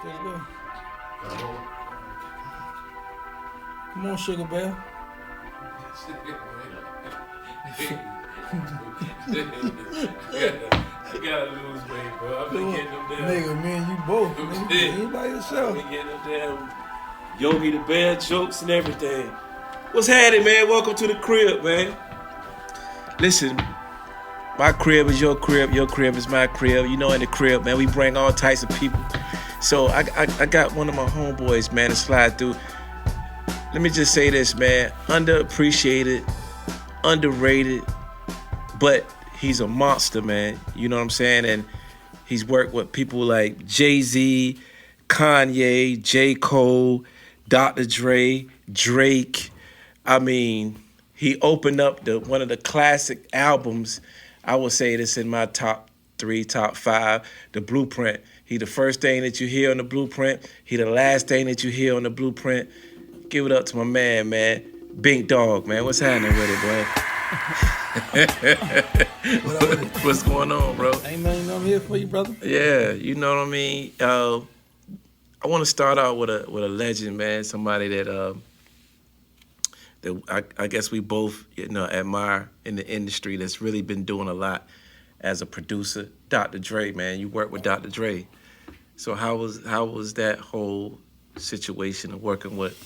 Let's go. Come on, Sugar Bear. I gotta lose weight, bro. I've been getting them damn. Nigga, man, you both. Nigga, you by yourself. I've been getting them damn Yogi the Bear jokes and everything. What's happening, man? Welcome to the crib, man. Listen, my crib is your crib is my crib. You know, in the crib, man, we bring all types of people. So I got one of my homeboys, man, to slide through. Let me just say this, man. Underappreciated, underrated, but he's a monster, man. You know what I'm saying? And he's worked with people like Jay-Z, Kanye, J. Cole, Dr. Dre, Drake. I mean, he opened up one of the classic albums. I would say this in my top 3, top 5, The Blueprint. He the first thing that you hear on The Blueprint. He the last thing that you hear on The Blueprint. Give it up to my man. Bink Dog, man. What's happening with it, boy? What's going on, bro? Ain't nothing I'm here for you, brother. Yeah, you know what I mean? I want to start out with a legend, man. Somebody that I guess we both, admire in the industry that's really been doing a lot as a producer. Dr. Dre, man. You work with Dr. Dre. So how was that whole situation of working with?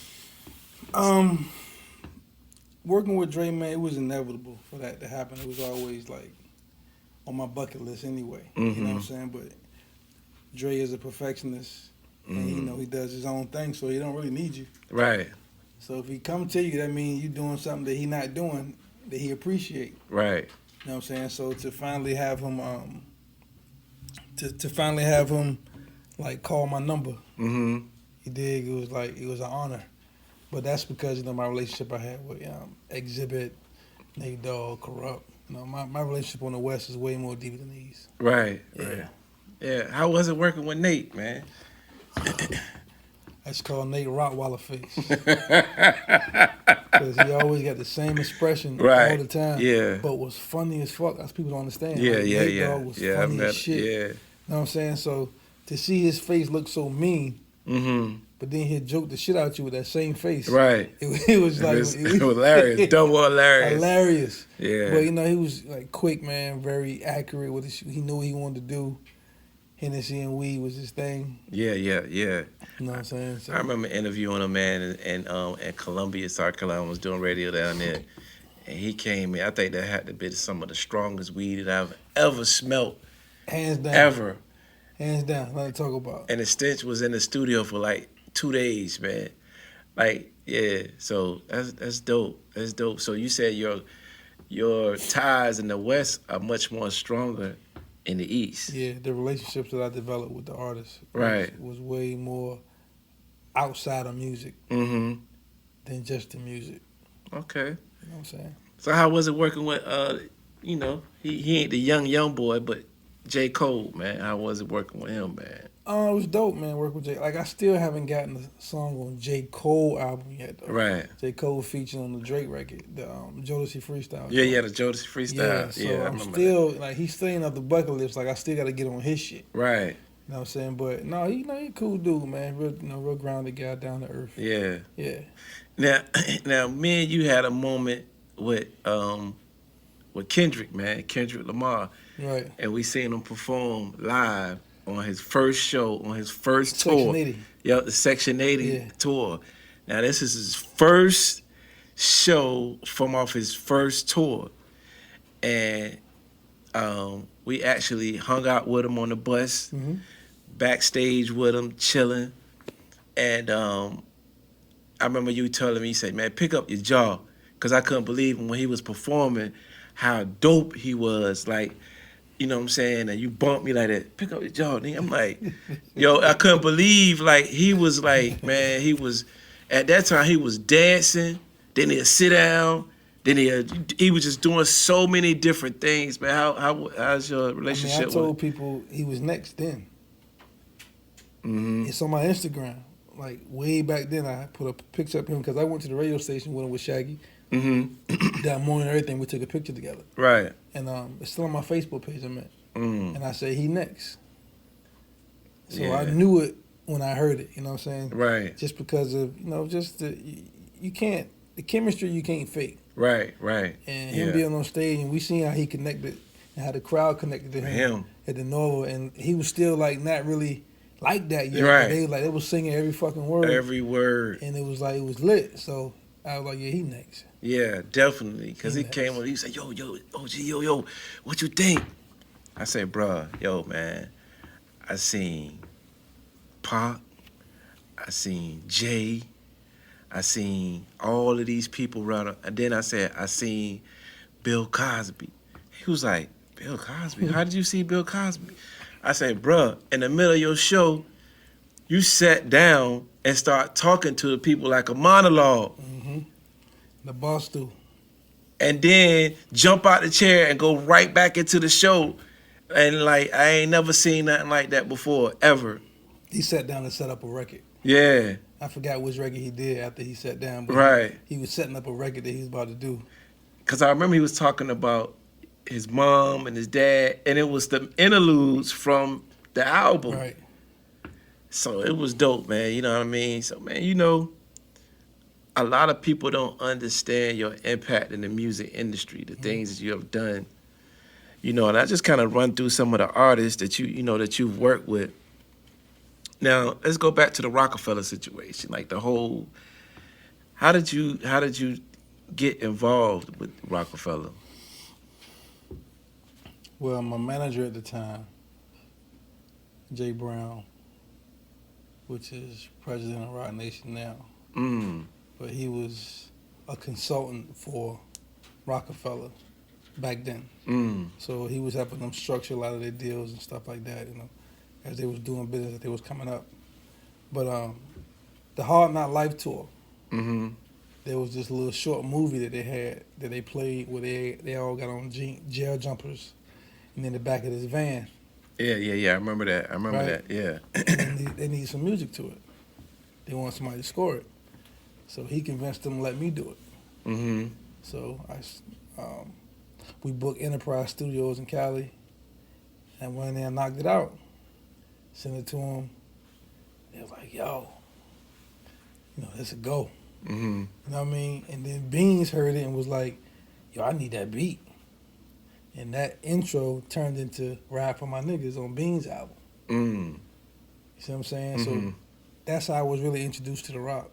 Working with Dre, man, it was inevitable for that to happen. It was always like on my bucket list anyway. Mm-hmm. You know what I'm saying? But Dre is a perfectionist, and he does his own thing, so he don't really need you. Right. So if he come to you, that means you doing something that he not doing that he appreciate. Right. You know what I'm saying? So to finally have him, to finally have him, like call my number. Mm-hmm. He did. It was an honor. But that's because, my relationship I had with Exhibit, Nate Dogg, Corrupt. My relationship on the West is way more deeper than the East. Right, Yeah. right. Yeah, how was it working with Nate, man? That's called Nate Rottweiler face. Because he always got the same expression all the time. Yeah. But was funny as fuck. That's people don't understand. Yeah, Nate Dogg was funny as shit. Yeah. You know what I'm saying? So to see his face look so mean, but then he'd joke the shit out you with that same face. Right. It was like... It was hilarious. Double hilarious. Hilarious. Yeah. But, he was like quick, man, very accurate with his... He knew what he wanted to do. Hennessy and weed was his thing. Yeah. You know what I'm saying? So, I remember interviewing a man in Columbia, South Carolina. I was doing radio down there. And he came in. I think that had to be some of the strongest weed that I've ever smelt. Hands down. Ever. Hands down. Nothing to talk about. And the stench was in the studio for like 2 days, man. Like, yeah. So that's dope. That's dope. So you said your ties in the West are much more stronger in the East. Yeah, the relationships that I developed with the artists was way more outside of music than just the music. Okay. You know what I'm saying? So how was it working with, he ain't the young boy, but J. Cole, man. How was it working with him, man? It was dope, man, working with J. Like, I still haven't gotten a song on J. Cole album yet, though. Right. J. Cole featured on the Drake record, the Jodeci Freestyle. Yeah, the Jodeci Freestyle. So Yeah, I'm still, like, he's staying up the bucket list. Like, I still got to get on his shit. Right. You know what I'm saying? But, no, he a cool dude, man. Real grounded guy, down to earth. Yeah. Yeah. Now, me and you had a moment with Kendrick, man, Kendrick Lamar. Right. And we seen him perform live on his first show, on his first tour. Section 80. Yep, the Section 80 tour. Now, this is his first show from off his first tour. And we actually hung out with him on the bus, backstage with him, chilling. And I remember you telling me, you said, man, pick up your jaw. Because I couldn't believe him when he was performing, how dope he was. Like, you know what I'm saying? And you bumped me like that. Pick up your jaw, nigga. I'm like, yo, I couldn't believe, like, he was like, man, he was, at that time, he was dancing. Then he'd sit down. Then he was just doing so many different things, man. How's your relationship I told people he was next then. It's on my Instagram. Like, way back then, I put a picture of him because I went to the radio station with him with Shaggy. That morning, everything, we took a picture together. Right. And it's still on my Facebook page, And I said, he next. So I knew it when I heard it. You know what I'm saying? Right. Just because of just you can't the chemistry you can't fake. Right. And him being on stage, and we seen how he connected and how the crowd connected to him at the Nova, and he was still like not really like that yet. Right. They was singing every fucking word. Every word. And it was lit. So I was like, yeah, he next. Yeah, definitely. Because he came on, he said, yo, OG, yo, what you think? I said, bruh, yo, man, I seen Pac, I seen Jay, I seen all of these people around, and then I said, I seen Bill Cosby. He was like, Bill Cosby? How did you see Bill Cosby? I said, bruh, in the middle of your show, you sat down and start talking to the people like a monologue. Mm-hmm. The boss do. And then jump out the chair and go right back into the show. And like, I ain't never seen nothing like that before, ever. He sat down and set up a record. Yeah. I forgot which record he did after he sat down. But right. He was setting up a record that he was about to do. Because I remember he was talking about his mom and his dad, and it was the interludes from the album. Right. So it was dope, man. You know what I mean? So, man, a lot of people don't understand your impact in the music industry, the things that you have done. And I just kind of run through some of the artists that that you've worked with. Now, let's go back to the Rockefeller situation. Like the whole, how did you get involved with Rockefeller? Well, my manager at the time, Jay Brown, which is president of Roc Nation now. But he was a consultant for Rockefeller back then. So he was helping them structure a lot of their deals and stuff like that, as they was doing business, that they was coming up. But the Hard Knock Life tour, there was this little short movie that they had, that they played, where they all got on jail jumpers and in the back of this van. Yeah, I remember that. That, yeah. And they need some music to it. They want somebody to score it. So he convinced them to let me do it. So we booked Enterprise Studios in Cali, and went in there and knocked it out. Sent it to them. They was like, yo, it's a go. You know what I mean? And then Beans heard it and was like, yo, I need that beat. And that intro turned into Ride for My Niggas on Beans' album. You see what I'm saying? So that's how I was really introduced to the rock.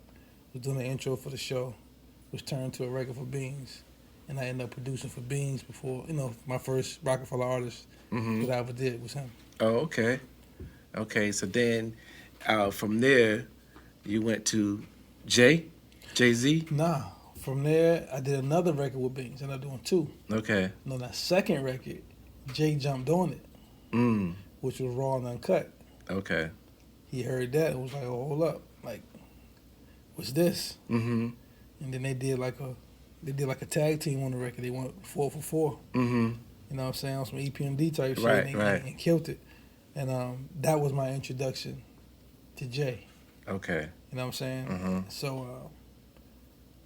Was doing the intro for the show, which turned to a record for Beans. And I ended up producing for Beans before, my first Rockefeller artist that I ever did was him. Oh, okay. Okay, so then from there, you went to Jay-Z? Nah. From there, I did another record with Beans. I ended up doing two. Okay. No, that second record, Jay jumped on it, which was Raw and Uncut. Okay. He heard that and was like, oh, hold up. Like, what's this? And then they did like a tag team on the record. They went 4 for 4. You know what I'm saying? On some EPMD type shit. And killed it. And that was my introduction to Jay. Okay. You know what I'm saying? So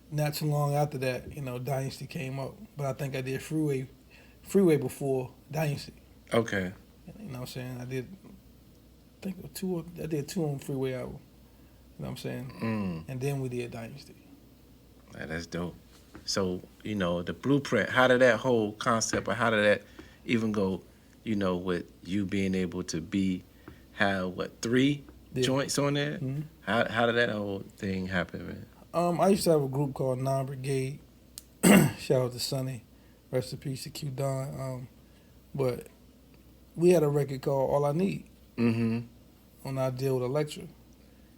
not too long after that, Dynasty came up. But I think I did Freeway before Dynasty. Okay. You know what I'm saying? I did two on Freeway album. You know what I'm saying? And then we did Dynasty. Man, that's dope. So, the blueprint, how did that whole concept, or how did that even go, with you being able to have 3 joints on there? How did that whole thing happen, man? I used to have a group called Non-Brigade. Shout out to Sonny. Rest in peace to Q Don. But we had a record called All I Need on our deal with Elektra.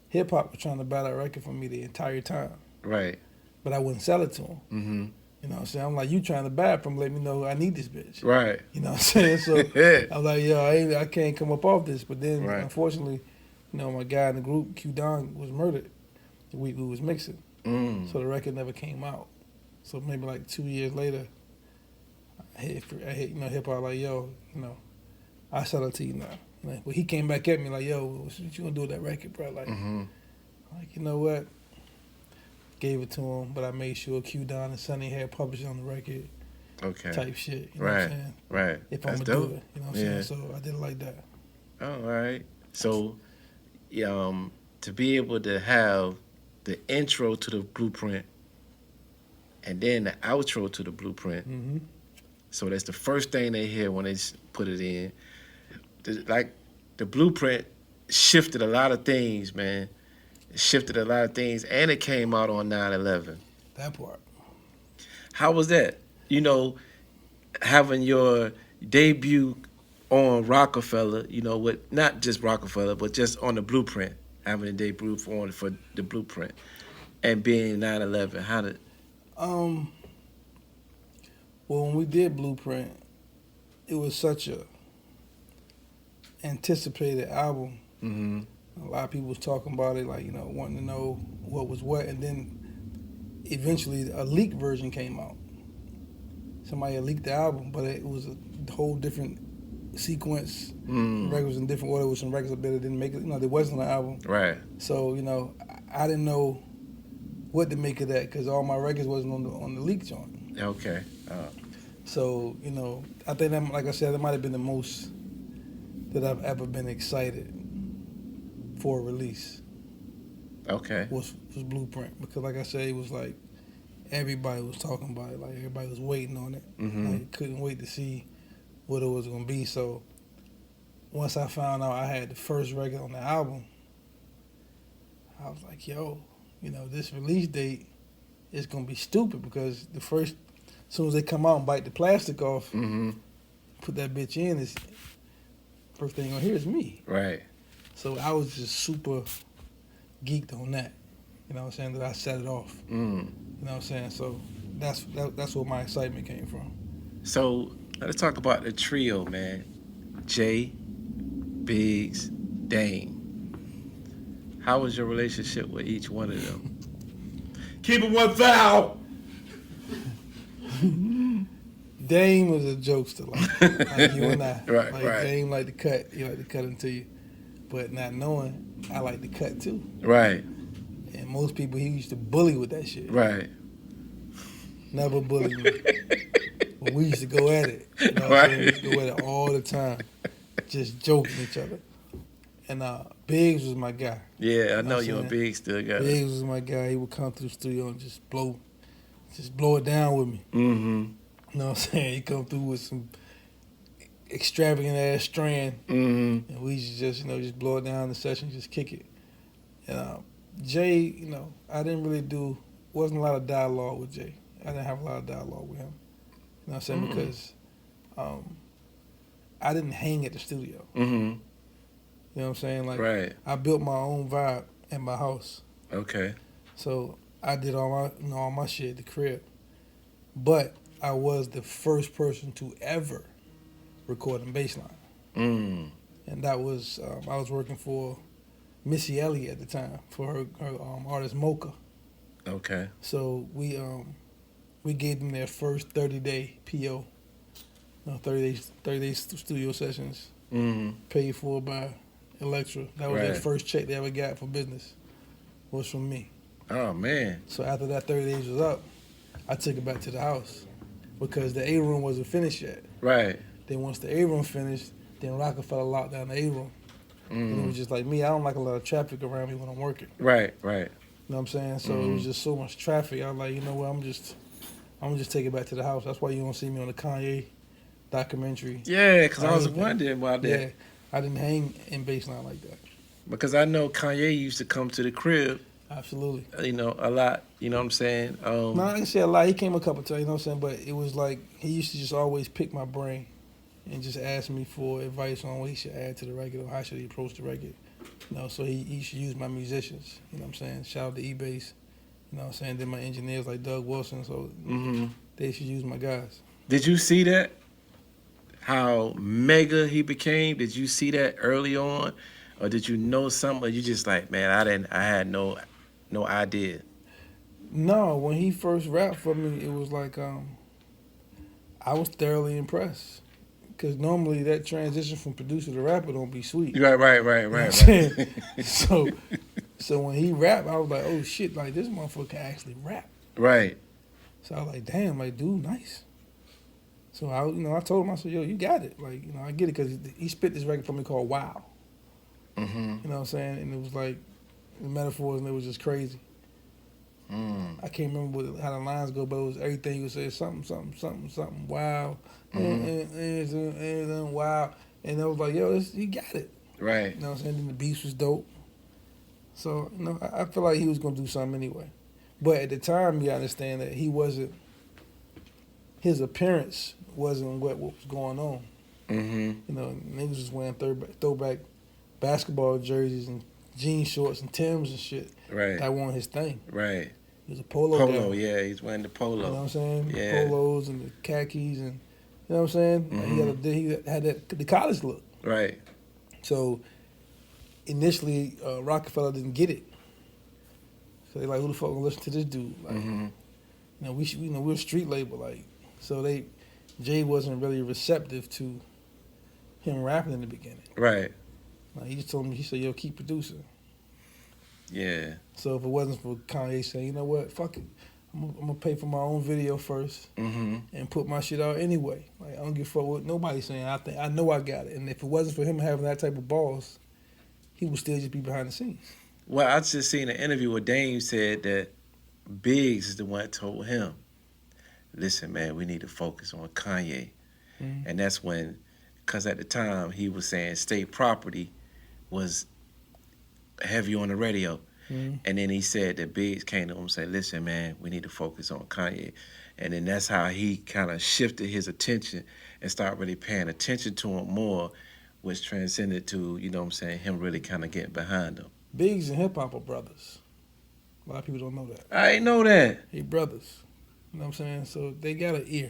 Hip Hop was trying to buy that record from me the entire time. Right. But I wouldn't sell it to him. You know what I'm saying? I'm like, you trying to buy it from, let me know I need this bitch. Right. You know what I'm saying? So I was like, yo, I can't come up off this. But then, unfortunately, my guy in the group, Q Don, was murdered the week we was mixing. So the record never came out. So maybe like 2 years later, I hit Hip Hop like, yo, I'll sell it to you now. But he came back at me like, yo, what you gonna do with that record, bro? Like, you know what? Gave it to him, but I made sure Q Don and Sonny had published on the record. Okay. Type shit. You know what I'm saying? Right. If I'm gonna do it. You know what I'm saying? So I did it like that. Oh, all right. So to be able to have the intro to the blueprint and then the outro to the blueprint. Mm-hmm. So that's the first thing they hear when they put it in. Like the blueprint shifted a lot of things, man. It shifted a lot of things, and it came out on 9/11. That part. How was that? You know, having your debut on Rockefeller, you know, with not just Rockefeller, but just on the blueprint, having a debut for the blueprint, and being 9/11. How did? Well, when we did Blueprint, it was such a anticipated album. Mm-hmm. A lot of people was talking about it, like, you know, wanting to know what was what, and then eventually a leaked version came out. Somebody had leaked the album, but it was a whole different sequence. Mm. The records in different order with some records that didn't make it. You know, there wasn't an album. Right. So, you know, I didn't know what to make of that because all my records wasn't on the leak joint. Okay. So, you know, I think that, like I said, that might have been the most that I've ever been excited for a release. Okay. Was Blueprint, because like I said, it was like everybody was talking about it, like everybody was waiting on it. Mm-hmm. Like, couldn't wait to see what it was gonna be. So once I found out I had the first record on the album, I was like, yo, you know, this release date is gonna be stupid because the first, as soon as they come out and bite the plastic off, Mm-hmm. put that bitch in, is first thing you're gonna hear is me. Right. So I was just super geeked on that. You know what I'm saying? That I set it off. Mm. You know what I'm saying? So that's where my excitement came from. So let's talk about the trio, man. Jay, Biggs, Dame. How was your relationship with each one of them? Keep it 1,000. Dame was a jokester, like you and I. Right, like right. Dame like to cut. He like to cut into you. But not knowing, I like to cut too. Right. And most people he used to bully with that shit. Right. Never bullied me. But we used to go at it. You know what Right. I'm saying? We used to go at it all the time. Just joking each other. And Biggs was my guy. Yeah, I know I'm you and saying? Biggs still got it. Biggs was my guy. He would come to the studio and just blow it down with me. Mm-hmm. You know what I'm saying? He come through with some extravagant ass strand. Mm-hmm. And we used to just, you know, just blow it down in the session, just kick it. And Jay, you know, wasn't a lot of dialogue with Jay. I didn't have a lot of dialogue with him. You know what I'm saying? Because I didn't hang at the studio. Mm-hmm. You know what I'm saying? Like, Right. I built my own vibe at my house. Okay. So I did all my shit at the crib. But I was the first person to ever record in bassline. Mm. And that was, I was working for Missy Elliott at the time for her artist Mocha. Okay. So we gave them their first 30-day PO. You know, 30 days studio sessions Mm-hmm. paid for by Elektra. That was Right. their first check they ever got for business. Was from me. Oh, man. So after that 30 days was up, I took it back to the house because the A room wasn't finished yet. Right. Then once the A room finished, then Rockefeller locked down the A room. And it was just like me. I don't like a lot of traffic around me when I'm working. Right. Right. You know what I'm saying? So it was just so much traffic. I was like, you know what? I'm gonna just take it back to the house. That's why you don't see me on the Kanye documentary. Yeah, because I was Anything. wondering about that. Yeah, I didn't hang in baseline like that. Because I know Kanye used to come to the crib, Absolutely. you know, a lot. You know what I'm saying? No, I can say a lot. He came a couple times, you know what I'm saying? But it was like he used to just always pick my brain and just ask me for advice on what he should add to the record or how should he approach the record. You know, so he should use my musicians. You know what I'm saying? Shout out to E-Bass. You know what I'm saying? Then my engineers like Doug Wilson. So they should use my guys. Did you see that? How mega he became? Did you see that early on? Or did you know something? Or you just like, man, I had no idea. No, when he first rapped for me, it was like I was thoroughly impressed. Because normally that transition from producer to rapper don't be sweet. Right. So when he rapped, I was like, oh shit, like this motherfucker can actually rap. Right. So I was like, damn, like dude, nice. So I told him, I said, yo, you got it. Like, I get it because he spit this record for me called Wow. You know what I'm saying? And it was like the metaphors, and it was just crazy. I can't remember how the lines go, but it was everything you would say, something, wow, and wow. And I was like, yo, you got it. Right. You know what I'm saying? And the beats was dope. So, you know, I feel like he was going to do something anyway. But at the time, you understand that his appearance wasn't what was going on. You know, niggas was wearing throwback basketball jerseys and jean shorts and Timbs and shit. Right. That wasn't his thing. Right. He was a polo guy. Yeah, he's wearing the polo. You know what I'm saying? Yeah. The polos and the khakis and, you know what I'm saying? He had the college look. Right. So initially, Rockefeller didn't get it. So they like, who the fuck gonna listen to this dude? Like, you know, we're a street label, like, so Jay wasn't really receptive to him rapping in the beginning. Right. Like, he just told me, he said, yo, keep producing. Yeah. So if it wasn't for Kanye saying, you know what, fuck it, I'm gonna pay for my own video first and put my shit out anyway. Like, I don't give a fuck what nobody's saying. I know I got it. And if it wasn't for him having that type of balls, he would still just be behind the scenes. Well, I just seen an interview where Dame said that Biggs is the one that told him, listen, man, we need to focus on Kanye. And that's when, because at the time he was saying state property was heavy on the radio. And then he said that Biggs came to him and said, listen, man, we need to focus on Kanye. And then that's how he kind of shifted his attention and started really paying attention to him more, which transcended to, you know what I'm saying, him really kind of getting behind him. Biggs and hip-hop are brothers. A lot of people don't know that. I ain't know that. They brothers. You know what I'm saying? So they got an ear. You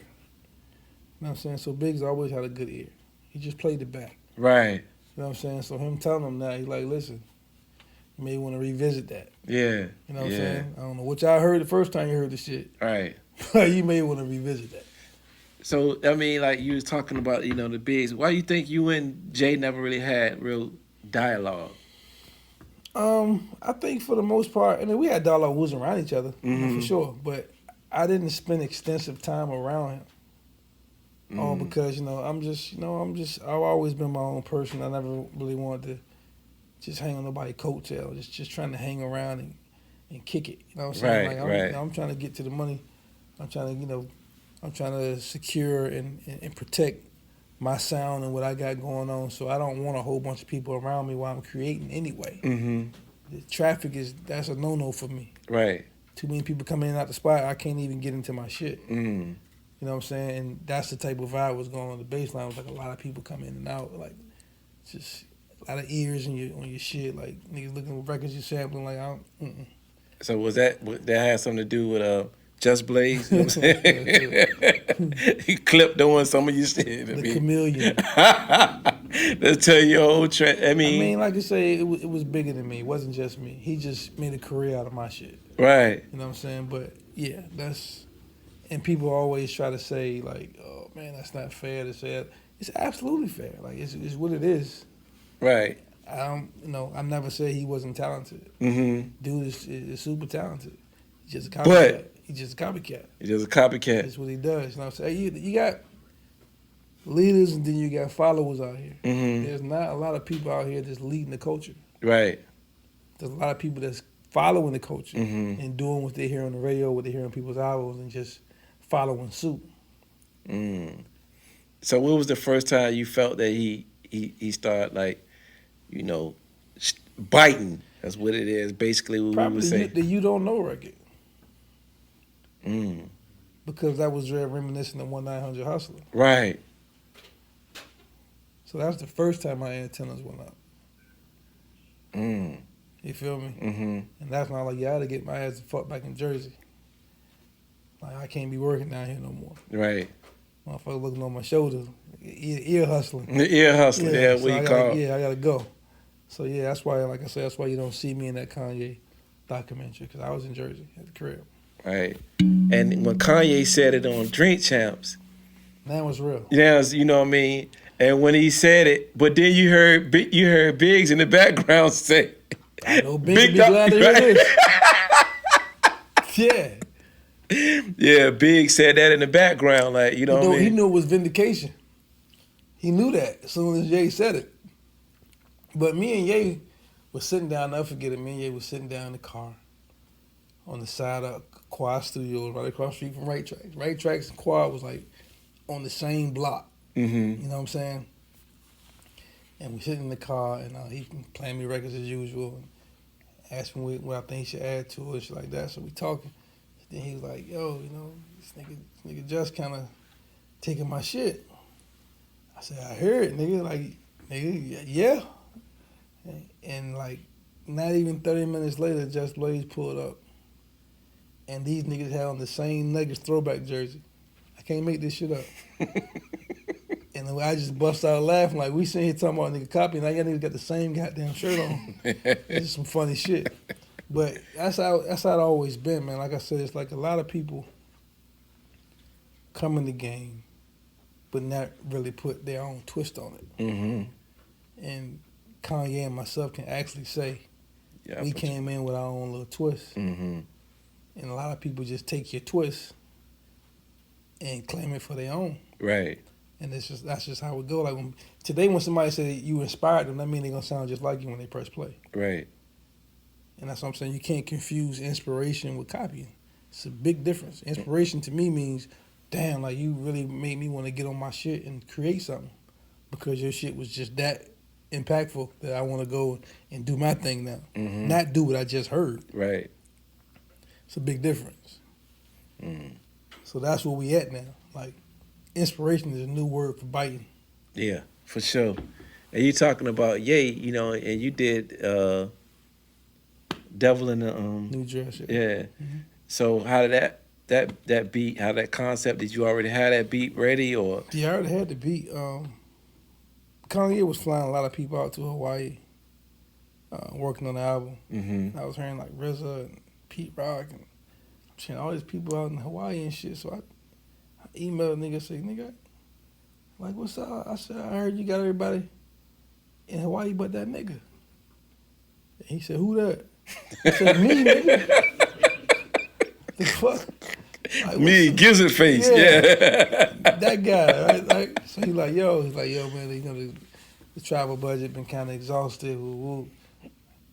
know what I'm saying? So Biggs always had a good ear. He just played it back. Right. You know what I'm saying? So him telling him that, he's like, listen, you may want to revisit that. Yeah. You know what I'm saying? I don't know what y'all heard the first time you heard the shit. Right. But you may want to revisit that. So, I mean, like you was talking about, you know, the Biggs. Why you think you and Jay never really had real dialogue? I think for the most part, I mean, we had dialogue, we wasn't around each other, you know, for sure. But I didn't spend extensive time around him. All because, I've always been my own person. I never really wanted to just hang on nobody's coattail, just trying to hang around and kick it. You know what I'm saying? Right. I'm trying to get to the money. I'm trying to secure and protect my sound and what I got going on. So I don't want a whole bunch of people around me while I'm creating anyway. The traffic that's a no-no for me. Right. Too many people come in and out the spot, I can't even get into my shit. You know what I'm saying? And that's the type of vibe was going on the baseline. It was like a lot of people come in and out, like just a lot of ears on your shit, like niggas looking at records you sampling, like I don't. So was that had something to do with Just Blaze? You know what I'm saying? He clipped on some of your shit. The chameleon. Let's tell you your whole trend. I mean, like I say, it was bigger than me. It wasn't just me. He just made a career out of my shit. Right. You know what I'm saying? But yeah, and people always try to say like, oh man, that's not fair to say that. It's absolutely fair. Like it's what it is. Right. I never said he wasn't talented. Dude is super talented. He's just a copycat. But he's just a copycat. He's just a copycat. That's what he does. You know what I'm saying? You got leaders and then you got followers out here. There's not a lot of people out here that's leading the culture. Right. There's a lot of people that's following the culture and doing what they hear on the radio, what they hear on people's albums, and just following suit. So what was the first time you felt that he started like, biting? That's what it is. Basically, what we would say. The You Don't Know record. Because that was very reminiscent of 1-900 Hustler. Right. So that was the first time my antennas went up. You feel me? And that's not like, I had to get my ass the fuck back in Jersey. Like, I can't be working down here no more. Right. Motherfucker looking on my shoulder, ear hustling. Ear hustling, yeah, what you call. Yeah, I gotta go. So yeah, that's why, like I said, that's why you don't see me in that Kanye documentary, because I was in Jersey at the crib. Right. And when Kanye said it on Drink Champs, that was real. Yeah, you know what I mean? And when he said it, but then you heard Biggs in the background say, I know Big be glad to hear this. Yeah. Yeah, Big said that in the background, like, you know what I mean? He knew it was vindication. He knew that as soon as Jay said it. But me and Ye was sitting down, I'll never forget it, me and Ye was sitting down in the car on the side of Quad Studios, right across the street from Right Tracks. Right Tracks and Quad was like on the same block. Mm-hmm. You know what I'm saying? And we sitting in the car, and he playing me records as usual, and asked me what I think he should add to it, shit like that. So we talking. Then he was like, "Yo, you know, this nigga just kind of taking my shit." I said, "I hear it, nigga. Like, nigga, yeah." And like, not even 30 minutes later, Just Blaze pulled up, and these niggas had on the same Nuggets throwback jersey. I can't make this shit up. And I just bust out laughing, like, we sitting here talking about nigga copy, and now y'all niggas got the same goddamn shirt on. It's just some funny shit. But that's how it always been, man. Like I said, it's like a lot of people come in the game, but not really put their own twist on it. Mm-hmm. And Kanye and myself can actually say, we came in with our own little twist. Mm-hmm. And a lot of people just take your twist and claim it for their own. Right. And that's just how it go. Like today, when somebody say you inspired them, that means they're gonna sound just like you when they press play. Right. And that's what I'm saying. You can't confuse inspiration with copying. It's a big difference. Inspiration to me means, damn, like you really made me want to get on my shit and create something because your shit was just that impactful that I want to go and do my thing now, not do what I just heard. Right. It's a big difference. Mm. So that's where we at now. Like, inspiration is a new word for biting. Yeah, for sure. And you talking about Ye, you know, and you did Devil in the New Dress. Yeah. Mm-hmm. So how did that beat? How that concept? Did you already have that beat ready, or? Yeah, I already had the beat. Kanye was flying a lot of people out to Hawaii, working on the album. Mm-hmm. I was hearing like RZA and Pete Rock and I'm seeing all these people out in Hawaii and shit. So I emailed a nigga, say, nigga, like, what's up? I said, I heard you got everybody in Hawaii but that nigga. And he said, who that? I said, me, nigga. The fuck? Like, me, Gizzard Face, yeah. That guy, right? Like, so he's like, yo, man, you know, the travel budget been kind of exhausted. Woo, woo.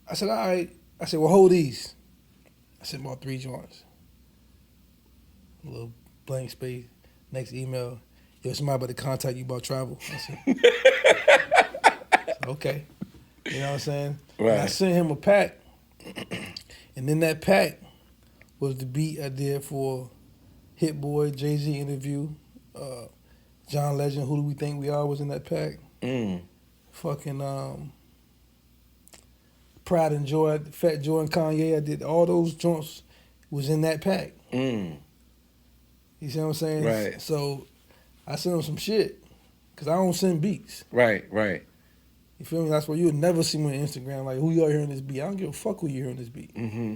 I said, all right. I said, well, hold these. I said, about 3 joints. A little blank space. Next email, yo, somebody about to contact you about travel. I said, okay. You know what I'm saying? Right. And I sent him a pack. And then that pack was the beat I did for Hit Boy, Jay-Z interview. John Legend, Who Do We Think We Are was in that pack. Fucking Pride and Joy, Fat Joe and Kanye, I did all those joints was in that pack. You see what I'm saying? Right. So I sent him some shit because I don't send beats. Right. You feel me? That's why you would never see me on Instagram like, who y'all hearing this beat? I don't give a fuck who you hearing this beat. Mm-hmm.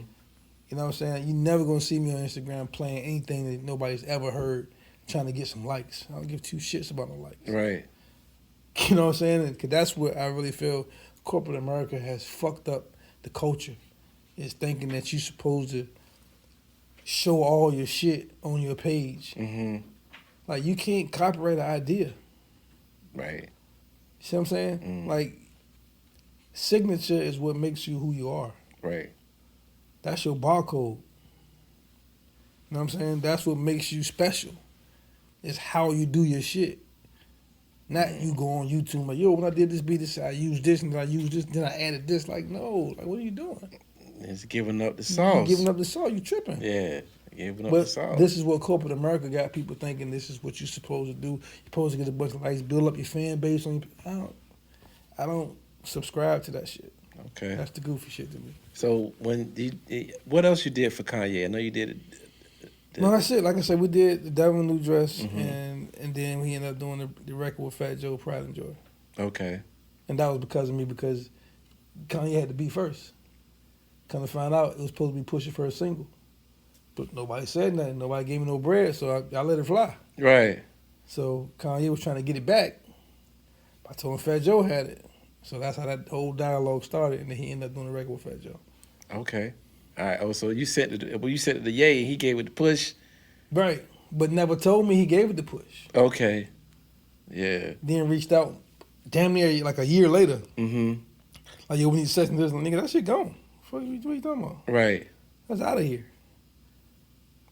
You know what I'm saying? You never gonna see me on Instagram playing anything that nobody's ever heard, trying to get some likes. I don't give 2 shits about no likes. Right. You know what I'm saying? Because that's what I really feel corporate America has fucked up the culture. Is thinking that you're supposed to show all your shit on your page. Mm-hmm. Like, you can't copyright an idea. Right. You see what I'm saying? Like, signature is what makes you who you are. Right. That's your barcode. You know what I'm saying? That's what makes you special. It's how you do your shit. Not you go on YouTube like, yo, when I did this beat, I used this, and then I used this, then I added this. Like, no. Like, what are you doing? It's giving up the sauce. You're giving up the sauce. You tripping. Yeah. Giving up But the sauce. this is what corporate America got people thinking this is what you're supposed to do. You're supposed to get a bunch of likes, build up your fan base on your... I don't subscribe to that shit. Okay. That's the goofy shit to me. So what else you did for Kanye? I know you did No, that's it. Like I said, we did The Devil in a New Dress, and then we ended up doing the record with Fat Joe, Pride and Joy. Okay. And that was because of me, because Kanye had to be first. Come to find out, it was supposed to be Pusha's first single. But nobody said nothing. Nobody gave me no bread, so I let it fly. Right. So Kanye was trying to get it back. I told him Fat Joe had it. So that's how that whole dialogue started, and then he ended up doing the record with Fat Joe. Okay. All right. Oh, so you sent it to Ye, he gave it the push. Right. But never told me he gave it the push. Okay. Yeah. Then reached out damn near like a year later. Mm-hmm. Like, yo, we need sex and this, nigga, that shit gone. What you talking about? Right. That's out of here.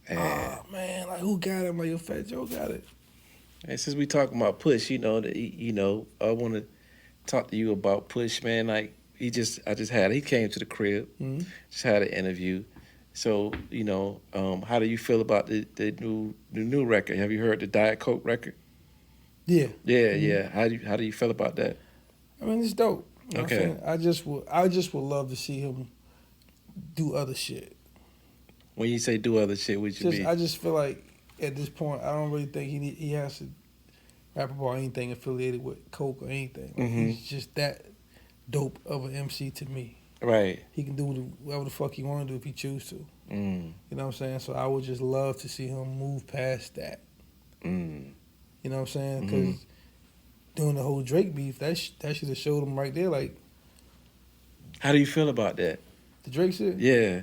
And, Oh, man, like, who got it? I'm like, yo, Fat Joe got it. and since we talking about Push, I want to talk to you about Push, man. Like, he came to the crib, just had an interview. So, how do you feel about the new record? Have you heard the Diet Coke record? Yeah. Yeah. How do you feel about that? I mean, it's dope. You know Okay. I just would love to see him do other shit. When you say do other shit, what you mean? I just feel like at this point, I don't really think he has to rap about anything affiliated with Coke or anything. Like, he's just that dope of an MC to me. Right. He can do whatever the fuck he want to do if he choose to. Mm. You know what I'm saying? So I would just love to see him move past that. Mm. You know what I'm saying? Because doing the whole Drake beef, that should have showed him right there. Like, how do you feel about that? the Drake shit? Yeah.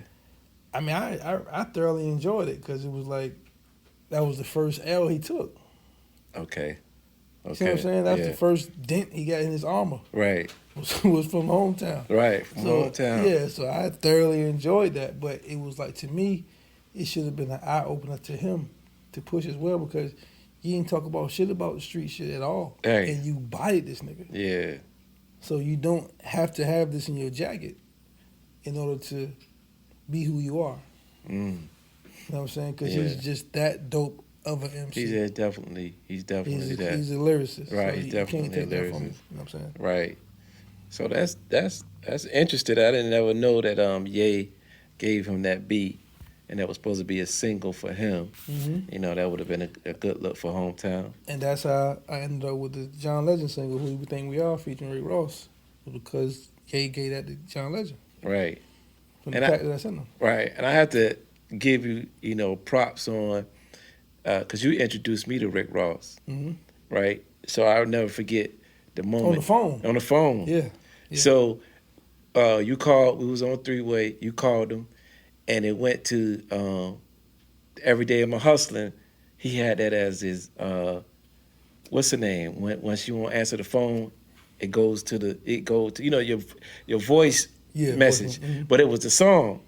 I mean, I thoroughly enjoyed it because it was like, that was the first L he took. Okay. You see what I'm saying? That's the first dent he got in his armor. Right. Was from hometown. Right, from hometown. Yeah, so I thoroughly enjoyed that. But it was like, to me, it should have been an eye-opener to him to Push as well, because you ain't talk about shit about the street shit at all. Right. And you bodied this nigga. Yeah. So you don't have to have this in your jacket in order to be who you are. Mm. You know what I'm saying? Because he's just that dope of an MC. He's definitely that. He's a lyricist. Right, So he's you definitely can't take a that from lyricist. him. You know what I'm saying? Right. So that's interesting. I didn't ever know that Ye gave him that beat, and that was supposed to be a single for him. Mm-hmm. That would have been a good look for hometown. And that's how I ended up with the John Legend single, Who We Think We Are, featuring Rick Ross, because Ye gave that to John Legend. Right. From the pack that I sent him. Right. And I have to give you, props on, because you introduced me to Rick Ross. Mm-hmm. Right. So I'll never forget the moment. On the phone. Yeah. So you called, we was on three-way, you called him, and it went to Every Day of My Hustling. He had that as his, what's the name? Once you won't answer the phone, it goes to your voice message. Mm-hmm. But it was the song.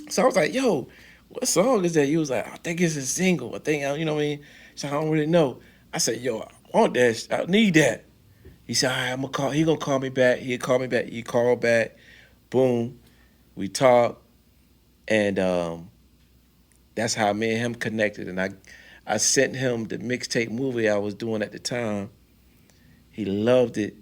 So I was like, yo, what song is that? You was like, I think it's a single. I think, you know what I mean? So I don't really know. I said, yo, I want that. I need that. He said, all right, I'm gonna call. He gonna call me back. He'll call me back. He called back. Boom. We talked. And that's how me and him connected. And I sent him the mixtape movie I was doing at the time. He loved it.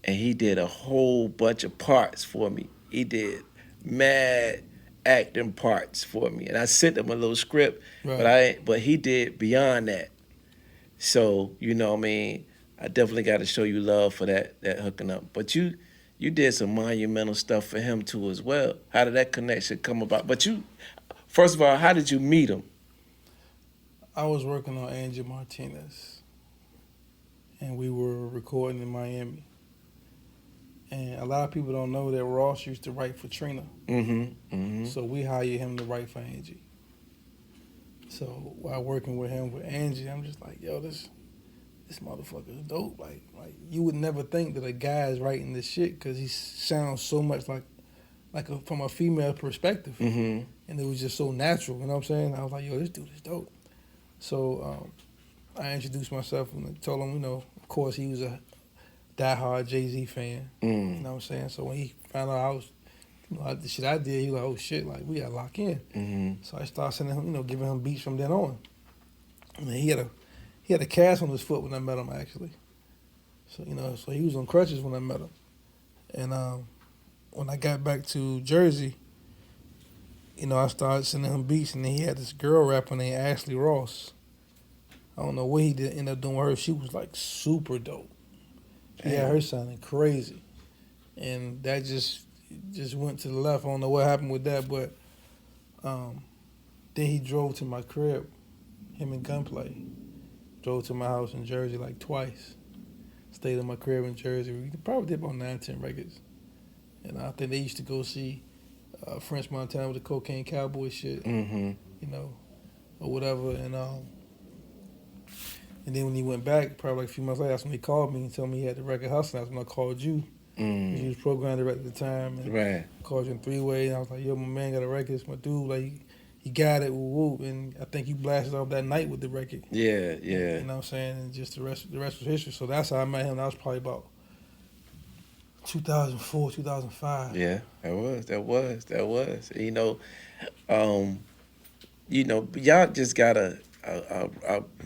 And he did a whole bunch of parts for me. He did mad acting parts for me. And I sent him a little script, right. but he did beyond that. So, you know what I mean? I definitely got to show you love for that hooking up. But you did some monumental stuff for him too as well. How did that connection come about? But first of all, how did you meet him? I was working on Angie Martinez, and we were recording in Miami. And a lot of people don't know that Ross used to write for Trina. So we hired him to write for Angie. So while working with him with Angie, I'm just like, yo, this motherfucker is dope. Like you would never think that a guy is writing this shit because he sounds so much like from a female perspective. And it was just so natural, you know what I'm saying? I was like, yo, this dude is dope. So I introduced myself and I told him, of course he was a diehard Jay-Z fan. You know what I'm saying? So when he found out I was, the shit I did, he was like, oh shit, like we gotta lock in. So I started sending him, giving him beats from then on. And he had a cast on his foot when I met him actually. So so he was on crutches when I met him. And when I got back to Jersey, I started sending him beats, and then he had this girl rapper named Ashley Ross. I don't know what he did end up doing with her. She was like super dope. He had her sounding crazy, and that just went to the left. I don't know what happened with that, but then he drove to my crib, him and Gunplay. Drove to my house in Jersey like twice. Stayed in my crib in Jersey. We probably did about 9-10 records. And I think they used to go see French Montana with the Cocaine Cowboy shit, or whatever. And then when he went back, probably like a few months later, that's when he called me and told me he had the record hustling. That's when I called you. He was program director at the time. And Right. called you in 3-way, and I was like, yo, my man got a record. It's my dude. Like, he got it. Woo, woo. And I think he blasted off that night with the record. Yeah. You know what I'm saying? And just the rest was history. So that's how I met him. That was probably about 2004, 2005. Yeah, that was. Y'all just got a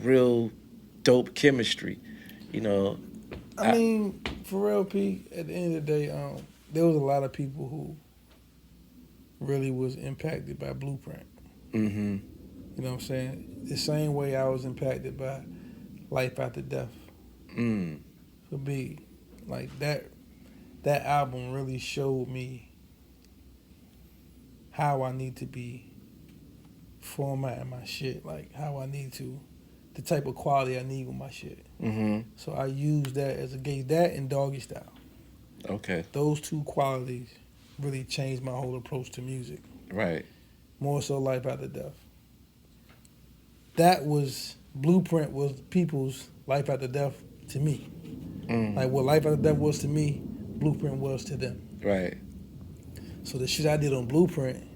real dope chemistry. I mean, for real, P, at the end of the day, there was a lot of people who really was impacted by Blueprint. Mm-hmm. You know what I'm saying? The same way I was impacted by Life After Death. For B, like that album really showed me how I need to be formatting my shit, like how I need to, the type of quality I need with my shit. Mm-hmm. So I use that as a gauge, that and Doggy Style. Okay. Those two qualities really changed my whole approach to music. Right. More so Life After Death. That was, Blueprint was people's Life After Death to me. Like what Life After Death was to me, Blueprint was to them. Right. So the shit I did on Blueprint,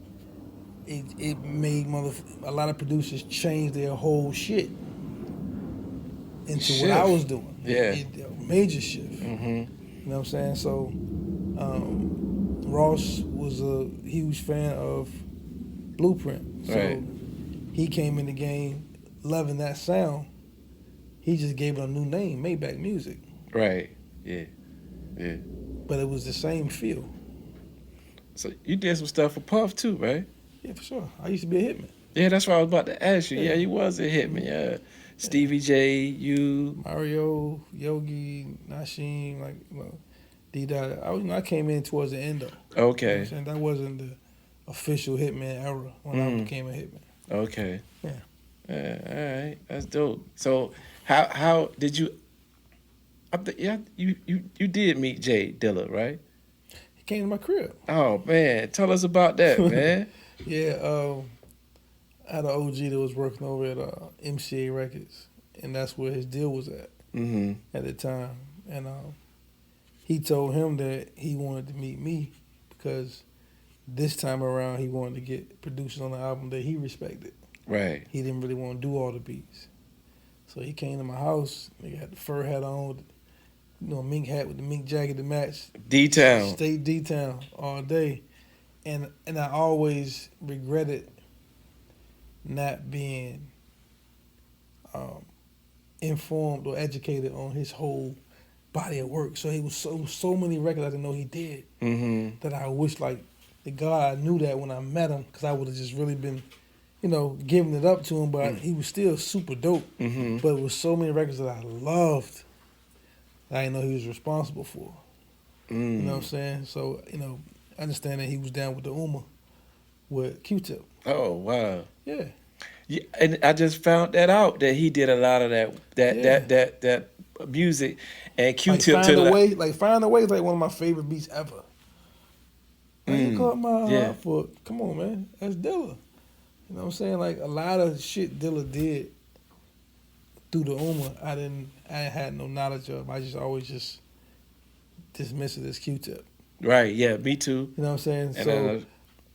it made a lot of producers change their whole shit into what I was doing. Yeah. Major shift. Mm-hmm. You know what I'm saying? So Ross was a huge fan of Blueprint. So Right. he came in the game loving that sound. He just gave it a new name, Maybach Music. Right. Yeah. Yeah. But it was the same feel. So you did some stuff for Puff too, right? Yeah, for sure. I used to be a hitman. Yeah, that's what I was about to ask you. Yeah. Yeah, you was a hitman. Yeah. Stevie J, you. Mario, Yogi, Nasheem, like, D-Dot. I came in towards the end, though. You know what Okay. I'm saying? That wasn't the official hitman era when I became a hitman. Okay. Yeah. Yeah. All right. That's dope. So how did you? You did meet Jay Dilla, right? He came to my crib. Oh man, tell us about that, man. Yeah, I had an OG that was working over at MCA Records, and that's where his deal was at at the time. And he told him that he wanted to meet me because this time around he wanted to get producers on the album that he respected. Right. He didn't really want to do all the beats. So he came to my house, nigga had the fur hat on, mink hat with the mink jacket to match. D-Town. Stayed D-Town all day. And I always regretted not being informed or educated on his whole body of work. So he was so many records I didn't know he did that I wish, like, the God I knew that when I met him, because I would have just really been, giving it up to him, but he was still super dope. But it was so many records that I loved that I didn't know he was responsible for. You know what I'm saying? So, I understand that he was down with the Uma with Q-Tip. Oh wow. Yeah. Yeah, and I just found that out that he did a lot of that music, and Q-Tip Find to a the Way, Find a Way is like one of my favorite beats ever. You caught my heart for, come on, man, that's Dilla. You know what I'm saying? Like, a lot of shit Dilla did through the Uma, I had no knowledge of. I just always just dismissed it as Q-Tip. Right. Yeah. Me too. You know what I'm saying? And So,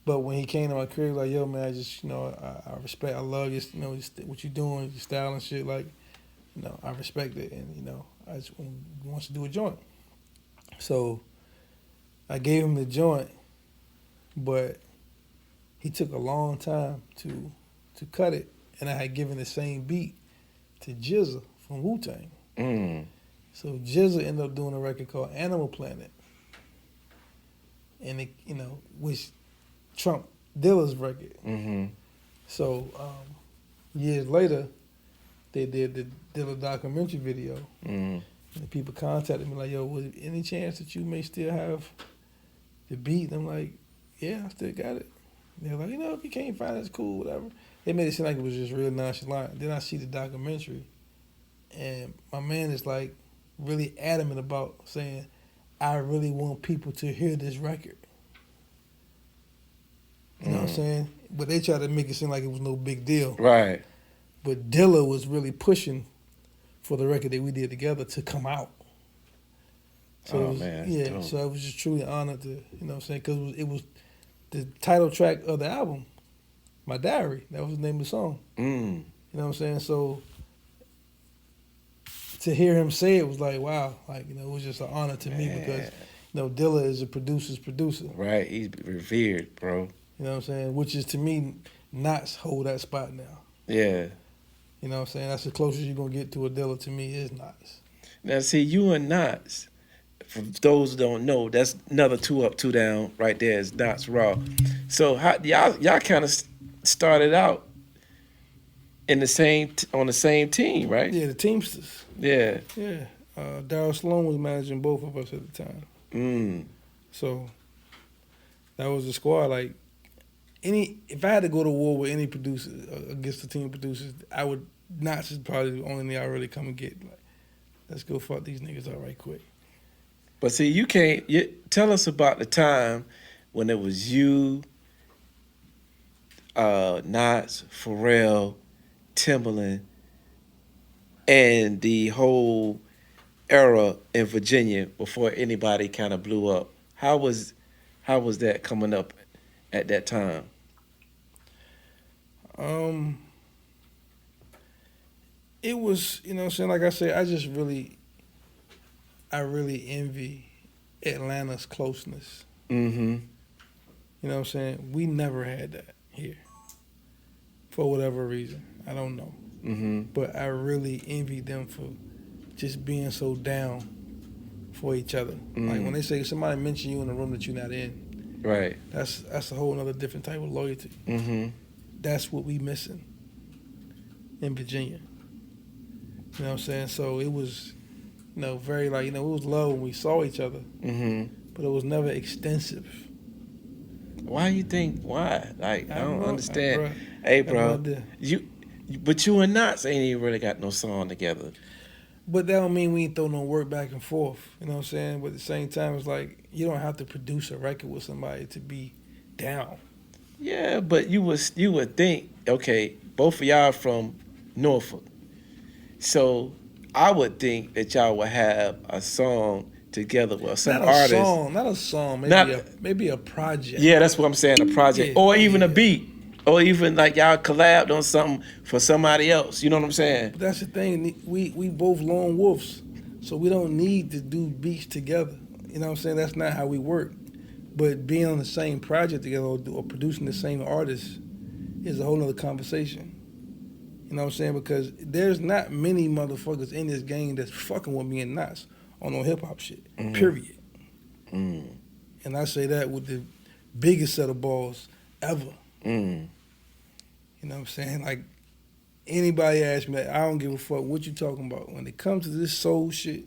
but when he came to my crib, like, yo, man, I just, I respect, I love you, what you doing, your style and shit. Like, I respect it, and I just wants to do a joint. So, I gave him the joint, but he took a long time to cut it, and I had given the same beat to Jizza from Wu-Tang. So Jizza ended up doing a record called Animal Planet, and it, which trumped Dilla's record. So years later, they did the Dilla documentary video, and the people contacted me like, "Yo, was there any chance that you may still have the beat?" And I'm like, "Yeah, I still got it." They're like, "If you can't find it, it's cool, whatever." They made it seem like it was just real nonchalant. Then I see the documentary, and my man is like really adamant about saying, "I really want people to hear this record." You know what I'm saying? But they tried to make it seem like it was no big deal. Right. But Dilla was really pushing for the record that we did together to come out. So Oh man, yeah. dope. So I was just truly honored to, you know what I'm saying, because it was the title track of the album, My Diary. That was the name of the song. Mm. You know what I'm saying? So to hear him say it was like, wow, like, you know, it was just an honor to me because, you know, Dilla is a producer's producer. Right, he's revered, bro. You know what I'm saying? Which is, to me, Knots hold that spot now. Yeah. You know what I'm saying? That's the closest you're going to get to a Dilla to me is Knots. Now, see, you and Knots, for those who don't know, that's another 2 Up, 2 Down right there is Knots Raw. So how y'all kind of started out in the same on the same team, right? Yeah, the Teamsters. Yeah. Yeah. Darryl Sloan was managing both of us at the time. Mm. So that was the squad. Like, if I had to go to war with any producer against the team of producers, Knots is probably the only thing I really come and get. Like, let's go fuck these niggas up right quick. But see, tell us about the time when it was you, Knots, Pharrell, Timbaland, and the whole era in Virginia before anybody kind of blew up. How was that coming up at that time? It was, you know what I'm saying, like I said, I really envy Atlanta's closeness. Mm-hmm. You know what I'm saying? We never had that here. For whatever reason. I don't know. Mm-hmm. But I really envy them for just being so down for each other. Mm-hmm. Like when they say somebody mention you in a room that you're not in, Right. that's a whole other different type of loyalty. Mm-hmm. That's what we missing in Virginia. You know what I'm saying? So it was, you know, very like, you know, it was love when we saw each other. Mm-hmm. But it was never extensive. Why you think? Why? Like I don't understand. I Hey, bro, but you and Knots ain't even really got no song together. But that don't mean we ain't throw no work back and forth. You know what I'm saying? But at the same time, it's like you don't have to produce a record with somebody to be down. Yeah, but you would think, okay, both of y'all from Norfolk, so I would think that y'all would have a song together with some artist. Not a song, maybe a project. Yeah, that's what I'm saying, a project, or even a beat, or even like y'all collabed on something for somebody else. You know what I'm saying? But that's the thing. We both lone wolves, so we don't need to do beats together. You know what I'm saying? That's not how we work. But being on the same project together or producing the same artist is a whole other conversation. You know what I'm saying? Because there's not many motherfuckers in this game that's fucking with me and Knots on no hip hop shit. Mm-hmm. Period. Mm. And I say that with the biggest set of balls ever. Mm. You know what I'm saying? Like, anybody ask me that, I don't give a fuck what you talking about. When it comes to this soul shit,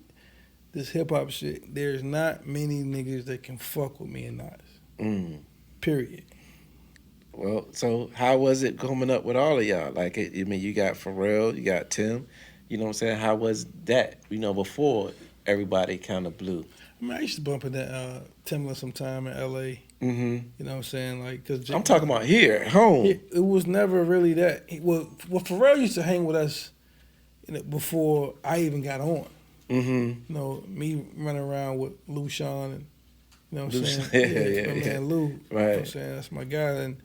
this hip hop shit, there's not many niggas that can fuck with me and Knots. Mm. Period. Well, so how was it coming up with all of y'all? Like, I mean, you got Pharrell, you got Tim. You know what I'm saying? How was that? You know, before everybody kind of blew. I mean, I used to bump into Timbaland sometime in L.A. Mm-hmm. You know what I'm saying? Like, cause I'm talking about here at home. It was never really that. Well, Pharrell used to hang with us before I even got on. Mm-hmm. You know, me running around with Lou Sean and, you know what I'm saying? Yeah. Man, Lou. Right. You know what I'm saying? That's my guy. And,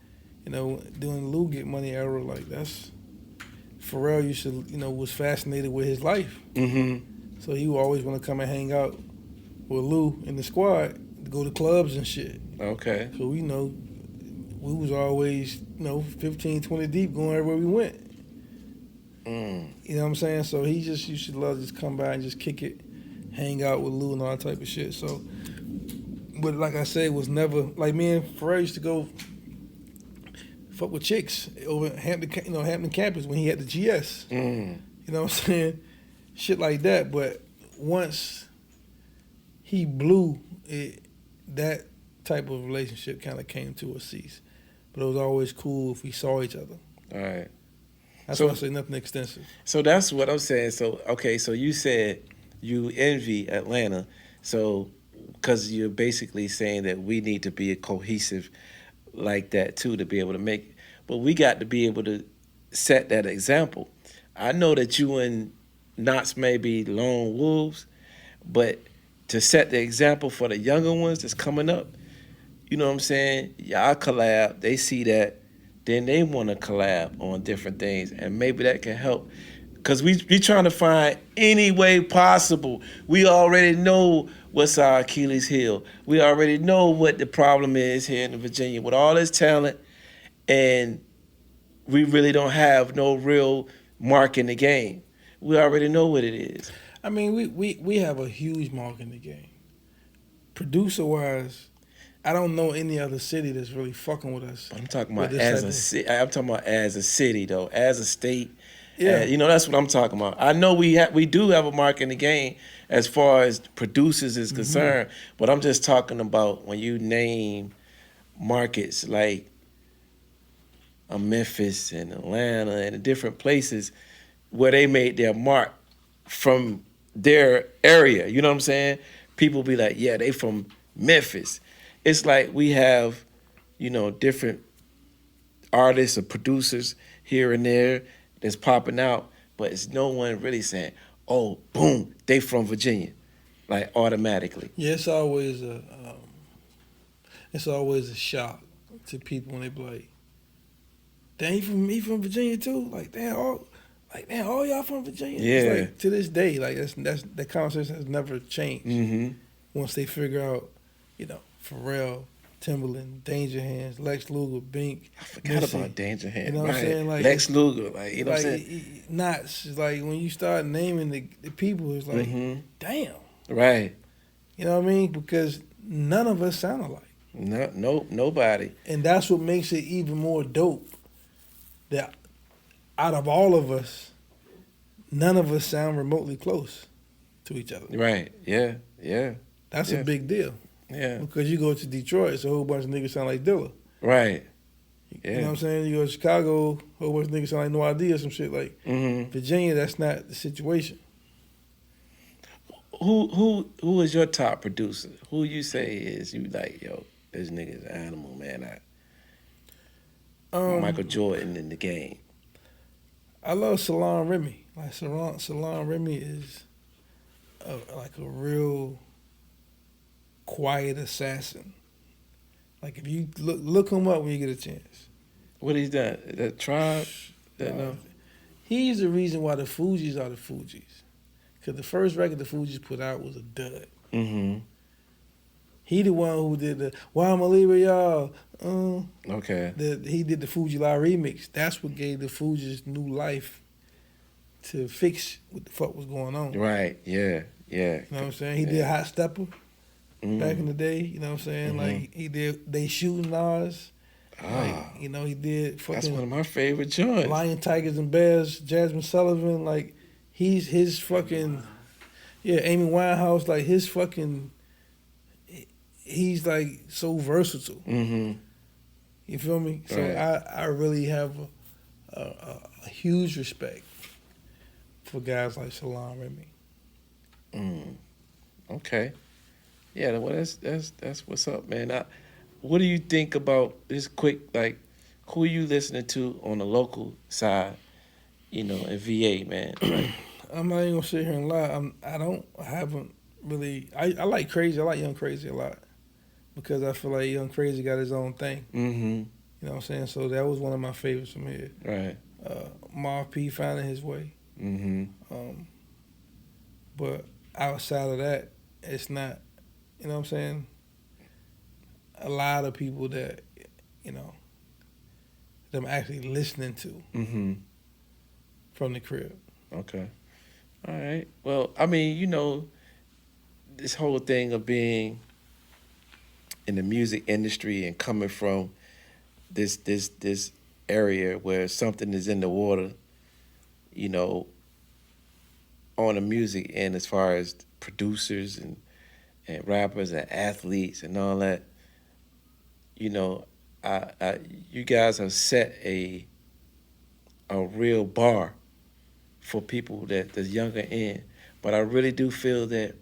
you know, doing the Lou Get Money era, like, that's... Pharrell used to, you know, was fascinated with his life. Mm-hmm. So he would always want to come and hang out with Lou and the squad to go to clubs and shit. Okay. So, you know, we was always, you know, 15, 20 deep going everywhere we went. Mm. You know what I'm saying? So he just used to love to just come by and just kick it, hang out with Lou and all that type of shit. So, but like I said, it was never, like me and Pharrell used to go fuck with chicks over Hampton campus when he had the GS. Mm. You know what I'm saying? Shit like that. But once he blew, that type of relationship kind of came to a cease. But it was always cool if we saw each other. All right. That's why I say nothing extensive. So that's what I'm saying. So, okay, so you said you envy Atlanta. So, because you're basically saying that we need to be a cohesive like that too to be able to make it. But we got to be able to set that example. I know that you and Knots may be lone wolves, but to set the example for the younger ones that's coming up. You know what I'm saying? Y'all collab, they see that, then they want to collab on different things, and maybe that can help. Because we trying to find any way possible. We already know what's our Achilles heel. We already know what the problem is here in Virginia with all this talent, and we really don't have no real mark in the game. We already know what it is. I mean, we have a huge mark in the game. Producer-wise, I don't know any other city that's really fucking with us. But I'm talking about as a city. I'm talking about as a city, though. As a state. Yeah. You know, that's what I'm talking about. I know we do have a mark in the game as far as producers is concerned, but I'm just talking about when you name markets like Memphis and Atlanta and different places where they made their mark from their area. You know what I'm saying? People be like, yeah, they from Memphis. It's like we have, you know, different artists or producers here and there that's popping out, but it's no one really saying, oh, boom, they from Virginia, like automatically. Yeah, it's always a shock to people when they be like, damn, he from Virginia too? Like, damn, all y'all from Virginia? Yeah. It's like, to this day, like, that's that conversation has never changed. Mm-hmm. Once they figure out, you know, Pharrell, Timberland, Danger Hands, Lex Luger, Bink. I forgot about Danger Hands. You know what I'm saying? Like, Lex Luger, like, you know like, what I'm saying? Knots. It's like when you start naming the people, it's like, damn. Right. You know what I mean? Because none of us sound alike. No, nobody. And that's what makes it even more dope. That out of all of us, none of us sound remotely close to each other. Right. Yeah. That's a big deal. Yeah. Because you go to Detroit, it's a whole bunch of niggas sound like Dilla. Right. You know what I'm saying? You go to Chicago, a whole bunch of niggas sound like No Idea or some shit. Like, Virginia, that's not the situation. Who is your top producer? Who you say is you like, yo, this nigga's an animal, man. Michael Jordan in the game. I love Salon Remy. Like, Salon Remy is like a real quiet assassin. Like, if you look him up when you get a chance. What he's done? That Tribe? He's the reason why the Fugees are the Fugees. Because the first record the Fugees put out was a dud. Mm-hmm. He the one who did the Why I'ma Leave It, Y'all. Okay. He did the Fuji Lie remix. That's what gave the Fugees new life to fix what the fuck was going on. Right, yeah. You know what I'm saying? He did Hot Stepper back in the day. You know what I'm saying? Like, he did They Shootin' Nas. Like, you know, he did fucking... That's one of my favorite joints. Lion, Tigers, and Bears, Jasmine Sullivan. Like, his fucking... Yeah, Amy Winehouse. Like, his fucking... He's, like, so versatile. Mm-hmm. You feel me? So right. I really have a huge respect for guys like Salon Remy. Okay. Yeah, well, that's what's up, man. What do you think about this quick, like, who you listening to on the local side, you know, in VA, man? Like, I'm not even gonna sit here and lie. I haven't really. I like Crazy. I like Young Crazy a lot because I feel like Young Crazy got his own thing. Mm-hmm. You know what I'm saying? So that was one of my favorites from here. Right. Marv P finding his way. Mm-hmm. But outside of that, it's not. You know what I'm saying? A lot of people that, you know, that I'm actually listening to from the crib. Okay. All right. Well, I mean, you know, this whole thing of being in the music industry and coming from this area where something is in the water, you know, on the music end as far as producers and rappers and athletes and all that, you know, you guys have set a real bar for people that's younger in. But I really do feel that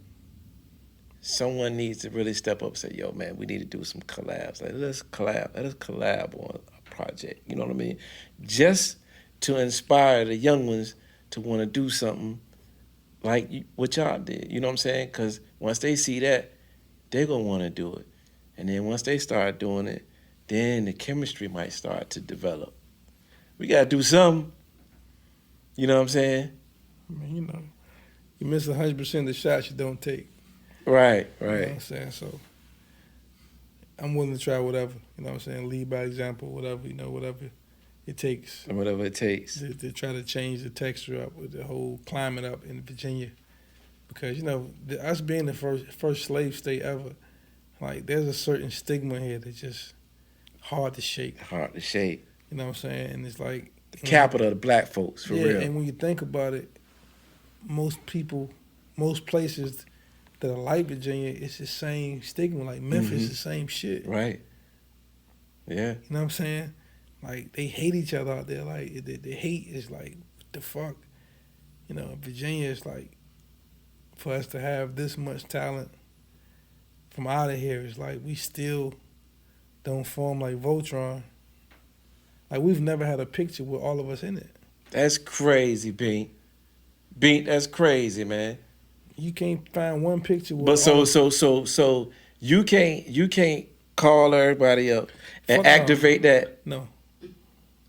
someone needs to really step up and say, yo, man, we need to do some collabs. Like, let us collab on a project. You know what I mean? Just to inspire the young ones to want to do something like what y'all did. You know what I'm saying? Because once they see that, they're going to want to do it. And then once they start doing it, then the chemistry might start to develop. We got to do something. You know what I'm saying? I mean, you know, you miss 100% of the shots you don't take. Right. You know what I'm saying? So I'm willing to try whatever. You know what I'm saying? Lead by example, whatever, you know, whatever it takes. Whatever it takes. To try to change the texture up with the whole climate up in Virginia. Because, you know, us being the first slave state ever, like, there's a certain stigma here that's just hard to shake. Hard to shake. You know what I'm saying? And it's like... The capital of the black folks, for real. And when you think about it, most places that are like Virginia, it's the same stigma. Like Memphis, the same shit. Right. Yeah. You know what I'm saying? Like, they hate each other out there. Like, the hate is like, what the fuck? You know, Virginia is like, for us to have this much talent from out of here, it's like we still don't form like Voltron. Like, we've never had a picture with all of us in it. That's crazy, Bink. Bink, that's crazy, man. You can't find one picture with But so you can't call everybody up and Fuck activate that. No.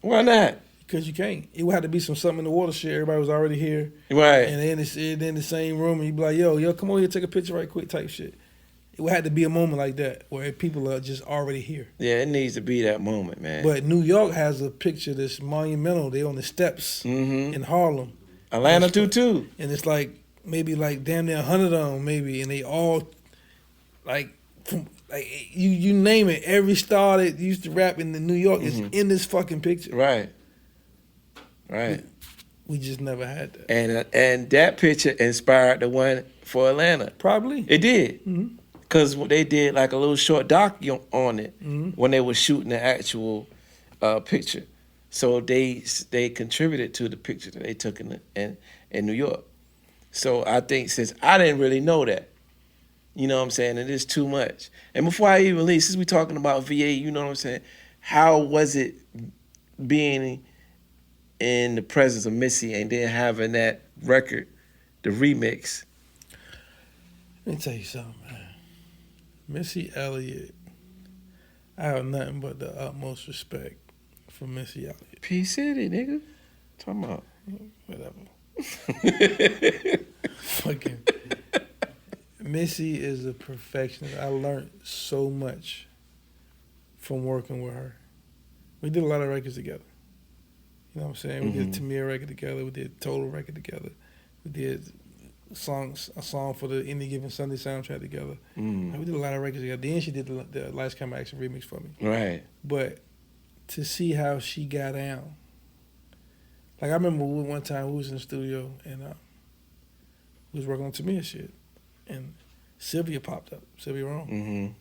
Why not? Because you can't. It would have to be something in the watershed. Everybody was already here. Right. And then it's in the same room, and you be like, yo, come on here, take a picture right quick type shit. It would have to be a moment like that where people are just already here. Yeah, it needs to be that moment, man. But New York has a picture that's monumental. They on the steps in Harlem. Atlanta too. And it's like maybe like damn near 100 of them maybe, and they all like you name it. Every star that used to rap in New York is in this fucking picture. Right. We just never had that. And that picture inspired the one for Atlanta. Probably. It did. Because they did like a little short doc on it when they were shooting the actual picture. So they contributed to the picture that they took in New York. So I think since I didn't really know that, you know what I'm saying, it is too much. And before I even leave, since we're talking about VA, you know what I'm saying, how was it being in the presence of Missy and then having that record, the remix? Let me tell you something, man. Missy Elliott, I have nothing but the utmost respect for Missy Elliott. P City, nigga. Talking about. Whatever. Fucking. Missy is a perfectionist. I learned so much from working with her. We did a lot of records together. You know what I'm saying? We did a Tamir record together. We did a Total record together. We did a song for the Any Given Sunday soundtrack together. We did a lot of records together. Then she did the Lights Camera Action remix for me. Right. But to see how she got down, like I remember one time we was in the studio and we was working on Tamir shit, and Sylvia popped up, Sylvia Rome.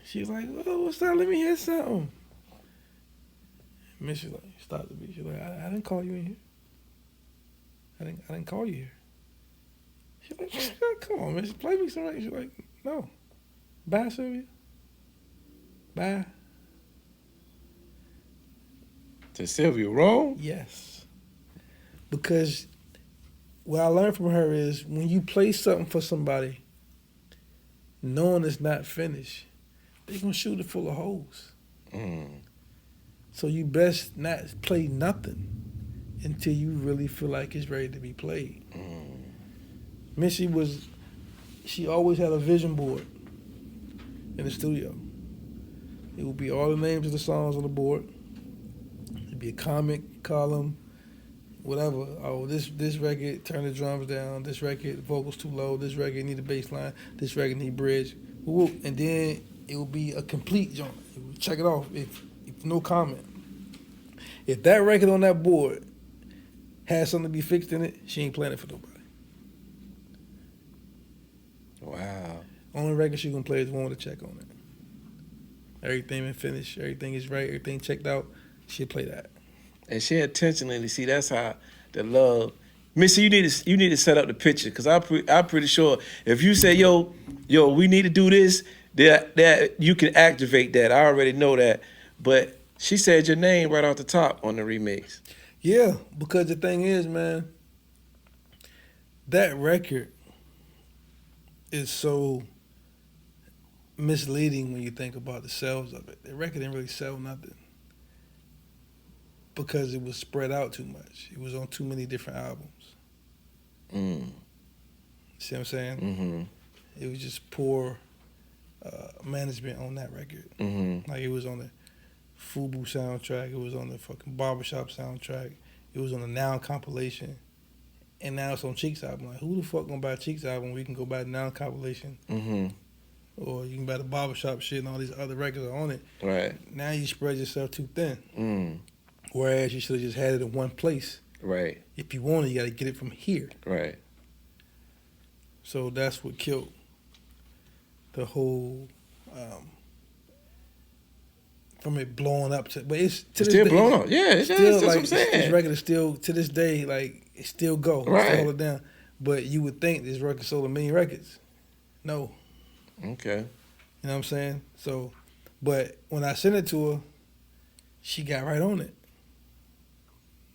She was like, "Oh, what's that? Let me hear something." Missy like stopped the beat. She's like, I didn't call you in here. I didn't call you here. She's like, come on, Missy, play me some records. She's like, no. Bye, Sylvia. Bye. To Sylvia Rome? Yes. Because what I learned from her is when you play something for somebody, knowing it's not finished, they're going to shoot it full of holes. So you best not play nothing until you really feel like it's ready to be played. Missy she always had a vision board in the studio. It would be all the names of the songs on the board. It'd be a comic column, whatever. Oh, this record, turn the drums down. This record, vocals too low. This record need a bass line. This record need bridge. And then it would be a complete joint. Check it off. If no comment. If that record on that board has something to be fixed in it, she ain't playing it for nobody. Wow. Only record she gonna play is the one with a check on it. Everything been finished, everything is right, everything checked out, she'll play that. And she intentionally, see, that's how the love. Missy, you need to set up the picture, because I'm pretty sure if you say, yo, we need to do this, that you can activate that. I already know that. But she said your name right off the top on the remix. Yeah, because the thing is, man, that record is so misleading when you think about the sales of it. The record didn't really sell nothing because it was spread out too much. It was on too many different albums. See what I'm saying? Mm-hmm. It was just poor management on that record. Mm-hmm. Like, it was on the FUBU soundtrack. It was on the fucking Barbershop soundtrack. It was on the Now compilation. And now it's on Cheek's album. Like, who the fuck gonna buy Cheek's album? We can go buy the Now compilation. Mm-hmm. Or you can buy the Barbershop shit and all these other records are on it. Right. Now you spread yourself too thin. Mm. Whereas you should have just had it in one place. Right. If you want it, you gotta get it from here. Right. So that's what killed the whole from it blowing up to, but it's to It's still this day, blowing up. Yeah, it's still that's like what I'm saying. this record is still to this day like it still go, Right. still hold it down. But you would think this record sold 1 million records. No, Okay. you know what I'm saying? So, but when I sent it to her, she got right on it.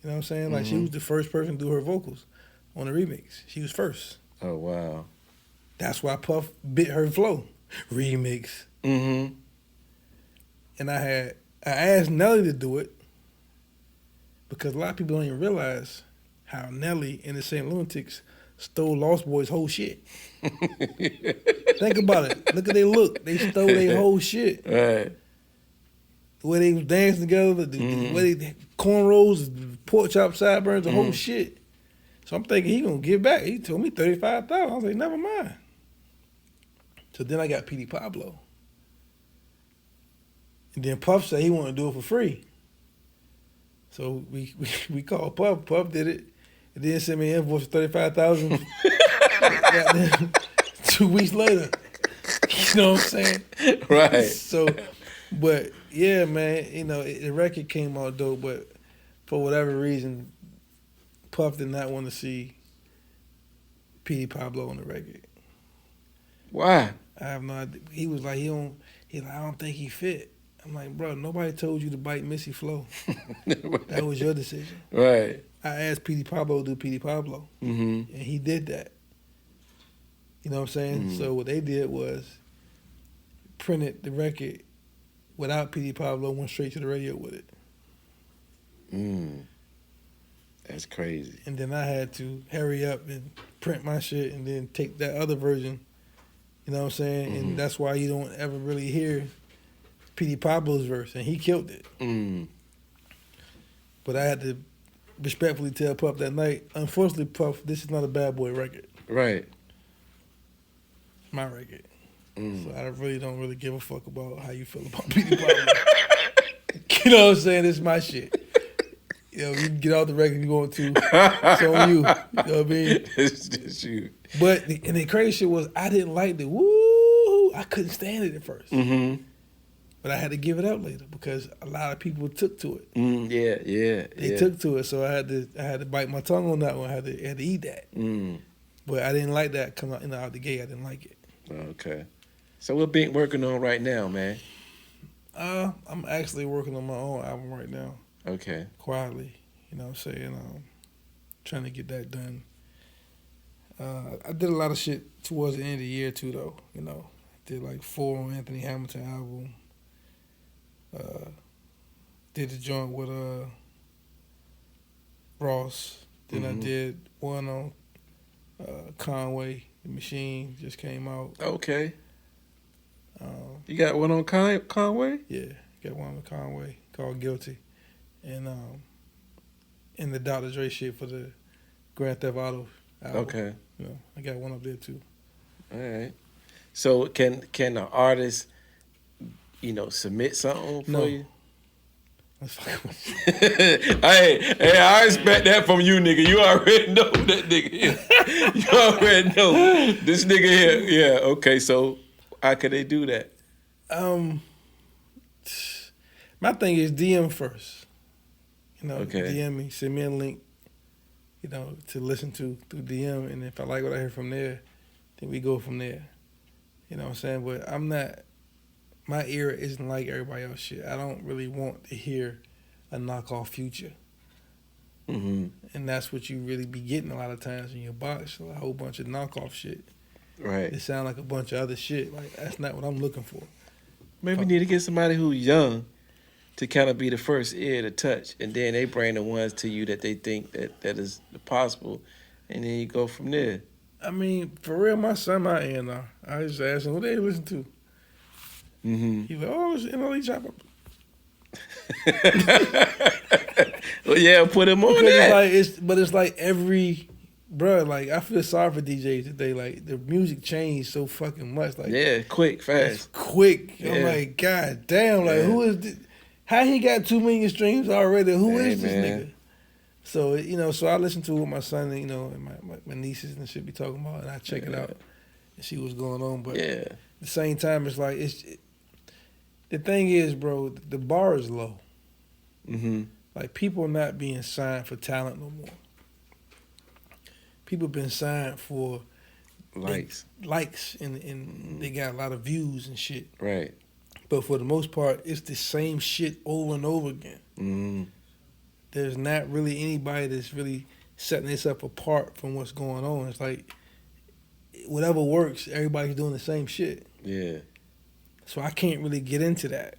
You know what I'm saying? Like she was the first person to do her vocals on the remix. She was first. Oh wow. That's why Puff bit her flow. Remix. Mm-hmm. And I asked Nelly to do it because a lot of people don't even realize how Nelly and the St. Lunatics stole Lost Boys' whole shit. Think about it. Look at their look. They stole their whole shit. Right. The way they was dancing together, the way they cornrows, the pork chop sideburns, the whole shit. So I'm thinking he gonna give back. He told me $35,000. I was like, never mind. So then I got P.D. Pablo. And then Puff said he wanted to do it for free. So we called Puff. Puff did it. And then sent me an invoice for $35,000. 2 weeks later. You know what I'm saying? Right. So, but yeah, man, you know, the record came out dope, but for whatever reason, Puff did not want to see P.D. Pablo on the record. Why? I have no idea. He was like, I don't think he fit. I'm like, bro, nobody told you to bite Missy Flo. That was your decision. Right. I asked P.D. Pablo to do P.D. Pablo, and he did that. You know what I'm saying? So what they did was printed the record without P.D. Pablo, went straight to the radio with it. That's crazy. And then I had to hurry up and print my shit and then take that other version. You know what I'm saying? And that's why you don't ever really hear P.D. Pablo's verse, and he killed it. But I had to respectfully tell Puff that night, unfortunately, Puff, this is not a Bad Boy record. Right. It's my record. So I really don't really give a fuck about how you feel about P.D. Pablo. You know what I'm saying? It's my shit. You know, you can get out the record if you want to. It's on you. You know what I mean? It's just you. But, and the crazy shit was, I didn't like the woo. I couldn't stand it at first. But I had to give it up later because a lot of people took to it. They took to it, so I had to bite my tongue on that one. I had to eat that. But I didn't like that coming out the gate. I didn't like it. Okay. So what Bink working on right now, man? I'm actually working on my own album right now. Okay. Quietly, you know what I'm saying? Trying to get that done. I did a lot of shit towards the end of the year too, though. You know, I did like 4 on Anthony Hamilton album. Did the joint with Ross. Then I did one on Conway. The Machine just came out. Okay. You got one on Conway? Yeah, got one on Conway called Guilty. And the Dr. Dre shit for the Grand Theft Auto album. Okay. You know, I got one up there too. All right. So can an artist, submit something for you? That's fucking hey, I expect that from you, nigga. You already know that nigga here. You already know this nigga here. Yeah. Okay. So how could they do that? My thing is DM first. Okay. DM me, send me a link, to listen to through DM, and if I like what I hear from there, then we go from there. You know what I'm saying? But my ear isn't like everybody else shit. I don't really want to hear a knockoff Future. And that's what you really be getting a lot of times in your box, a whole bunch of knockoff shit. Right. It sound like a bunch of other shit. Like that's not what I'm looking for. Maybe we need to get somebody who's young to kind of be the first ear to touch, and then they bring the ones to you that they think that is possible, and then you go from there. I mean, for real, my son not in now. I just asked him what they listen to. Mm-hmm. He was like, oh, it's NLE Chopper. Well, yeah, put him on Because that. it's like every, bruh, like I feel sorry for DJs today. Like the music changed so fucking much. Like Yeah, quick, it's fast. quick. Yeah. I'm like, God damn, like Yeah. who is this? How he got 2 million streams already? Who Hey, is this man. nigga? So so I listen to it with my son, and my nieces and shit be talking about, and I check it out and see what's going on. But Yeah. at the same time, it's like the thing is, bro, the bar is low. Mm-hmm. Like people are not being signed for talent no more. People been signed for Likes. and they got a lot of views and shit. Right. But for the most part, it's the same shit over and over again. Mm-hmm. There's not really anybody that's really setting this up apart from what's going on. It's like whatever works, everybody's doing the same shit. Yeah. So I can't really get into that.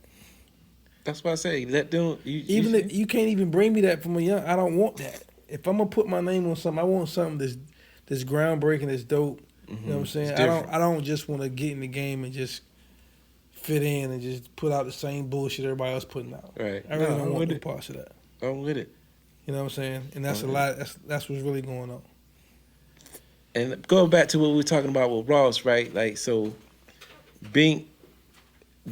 That's why I say let them. If you can't even bring me that from a young, I don't want that. If I'm gonna put my name on something, I want something that's groundbreaking, that's dope. Mm-hmm. You know what I'm saying? It's I don't just want to get in the game and just fit in and just put out the same bullshit everybody else putting out. Right. I really don't want no it. parts of that. I'm with it. You know what I'm saying? And that's a lot. That's what's really going on. And going back to what we were talking about with Ross, right? Like, so Bink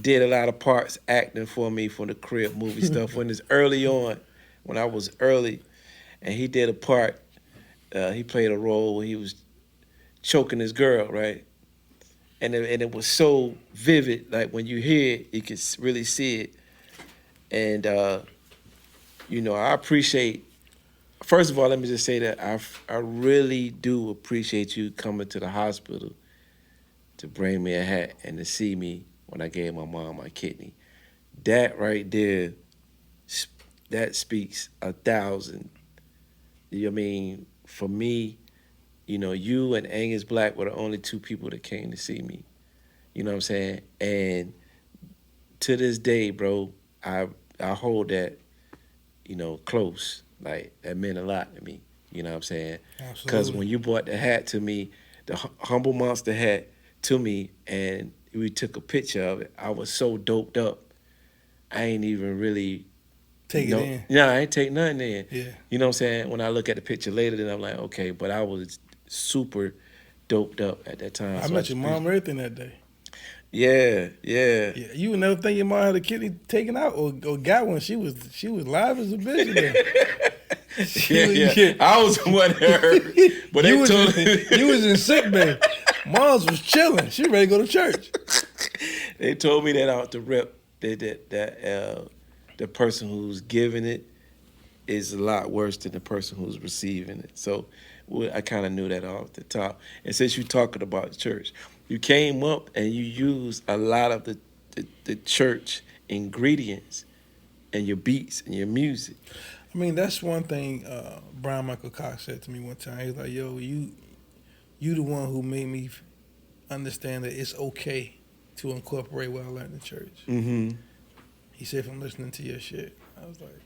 did a lot of parts acting for me for the Cribb movie stuff when it's early on, when I was early, and he did a part. He played a role where he was choking his girl, right? And it was so vivid, like when you hear it, you can really see it. And I appreciate. First of all, let me just say that I really do appreciate you coming to the hospital to bring me a hat and to see me when I gave my mom my kidney. That right there, that speaks 1,000. You know what I mean? For me, you and Angus Black were the only two people that came to see me. You know what I'm saying? And to this day, bro, I hold that, close. Like, that meant a lot to me. You know what I'm saying? Because when you brought the hat to me, the Humble Monster hat to me, and we took a picture of it, I was so doped up. I ain't even really Take it in. Yeah, I ain't take nothing in. Yeah. You know what I'm saying? When I look at the picture later, then I'm like, okay, but I was super doped up at that time. I met your mom and everything that day. Yeah. Yeah, you would never think your mom had a kidney taken out or got one. She was live as a bitch in there. Yeah. I was the one that heard. But you was in sick bay. Mom's was chilling. She ready to go to church. They told me that out the rip that the person who's giving it is a lot worse than the person who's receiving it. So I kind of knew that off the top. And since you're talking about church, you came up and you used a lot of the church ingredients in your beats and your music. I mean, that's one thing Brian Michael Cox said to me one time. He's like, yo, you the one who made me understand that it's okay to incorporate what I learned in church. Mm-hmm. He said, from listening to your shit, I was like,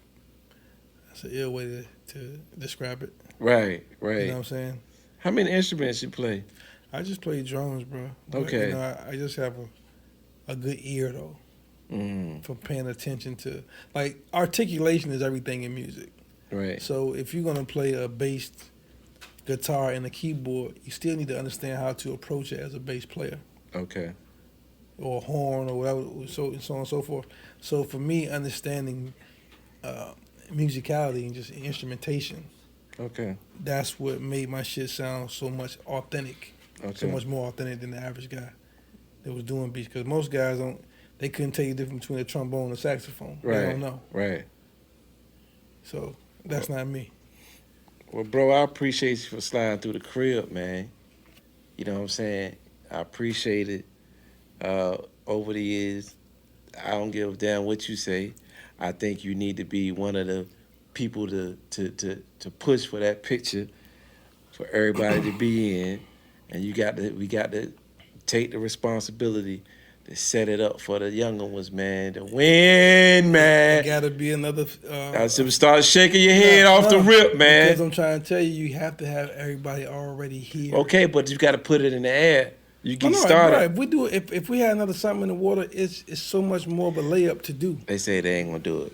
that's an ill way to describe it. Right. You know what I'm saying? How many instruments you play? I just play drums, bro. But, Okay. I just have a good ear, though, for paying attention to, like, articulation is everything in music. Right. So if you're going to play a bass guitar and a keyboard, you still need to understand how to approach it as a bass player. Okay. Or a horn or whatever, so on and so forth. So for me, understanding musicality and just instrumentation, Okay. that's what made my shit sound so much authentic. Okay. So much more authentic than the average guy that was doing beats. Because most guys they couldn't tell you the difference between a trombone and a saxophone. Right. They don't know. Right. So that's not me. Well, bro, I appreciate you for sliding through the crib, man. You know what I'm saying? I appreciate it. Over the years, I don't give a damn what you say. I think you need to be one of the people to push for that picture for everybody to be in. And we got to take the responsibility to set it up for the younger ones, man, to win, man. Got to be another. I should start shaking your head off the rip, man. Because I'm trying to tell you, you have to have everybody already here. Okay, but you got to put it in the air. You get started. Right. If we do it, if we had another something in the water, it's so much more of a layup to do. They say they ain't gonna do it.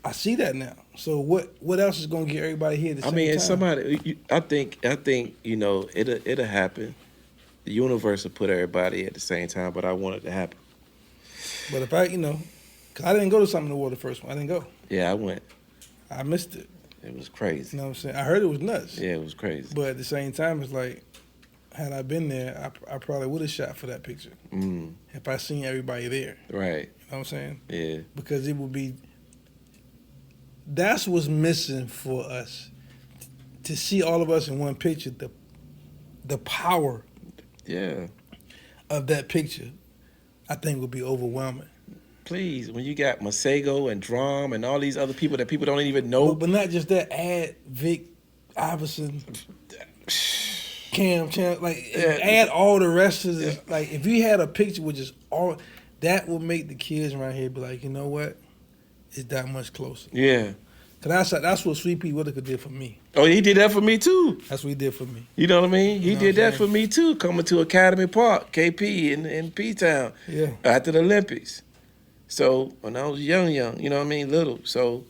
I see that now. So what else is gonna get everybody here at the same time? I mean, somebody. I think it'll happen. The universe will put everybody at the same time, but I want it to happen. But if cause I didn't go to something in the water first one. I didn't go. Yeah, I went. I missed it. It was crazy. You know what I'm saying? I heard it was nuts. Yeah, it was crazy. But at the same time, it's like, had I been there, I probably would have shot for that picture. If I seen everybody there. Right. You know what I'm saying? Yeah. Because it would be. That's what's missing for us. To see all of us in one picture, the power. Yeah. Of that picture, I think would be overwhelming. Please, when you got Masego and Drum and all these other people that people don't even know. But not just that, add Vic, Iverson, Cam, add all the rest of this. Like, if you had a picture with just all, that would make the kids around here be like, you know what? It's that much closer. Yeah. Cause that's what Sweet Pea Whitaker did for me. Oh, he did that for me too. That's what he did for me. You know what I mean? He did that for me too, coming to Academy Park, KP in P-Town. Yeah. After the Olympics. So when I was young, you know what I mean? Little. So,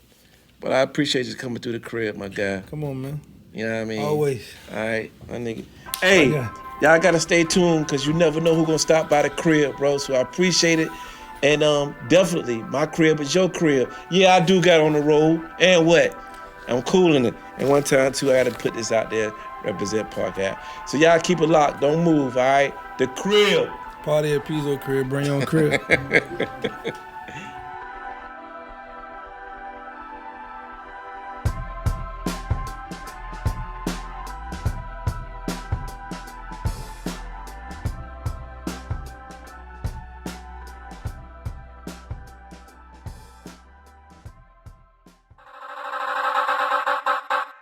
but I appreciate you coming through the crib, my guy. Come on, man. You know what I mean? Always. All right, my nigga. Hey, y'all gotta stay tuned because you never know who's gonna stop by the crib, bro. So I appreciate it. And definitely, my crib is your crib. Yeah, I do got on the road. And what? I'm cooling it. And one time, too, I got to put this out there, represent Park Ave. So y'all keep it locked. Don't move, all right? The crib. Party at Pezo crib. Bring your own crib.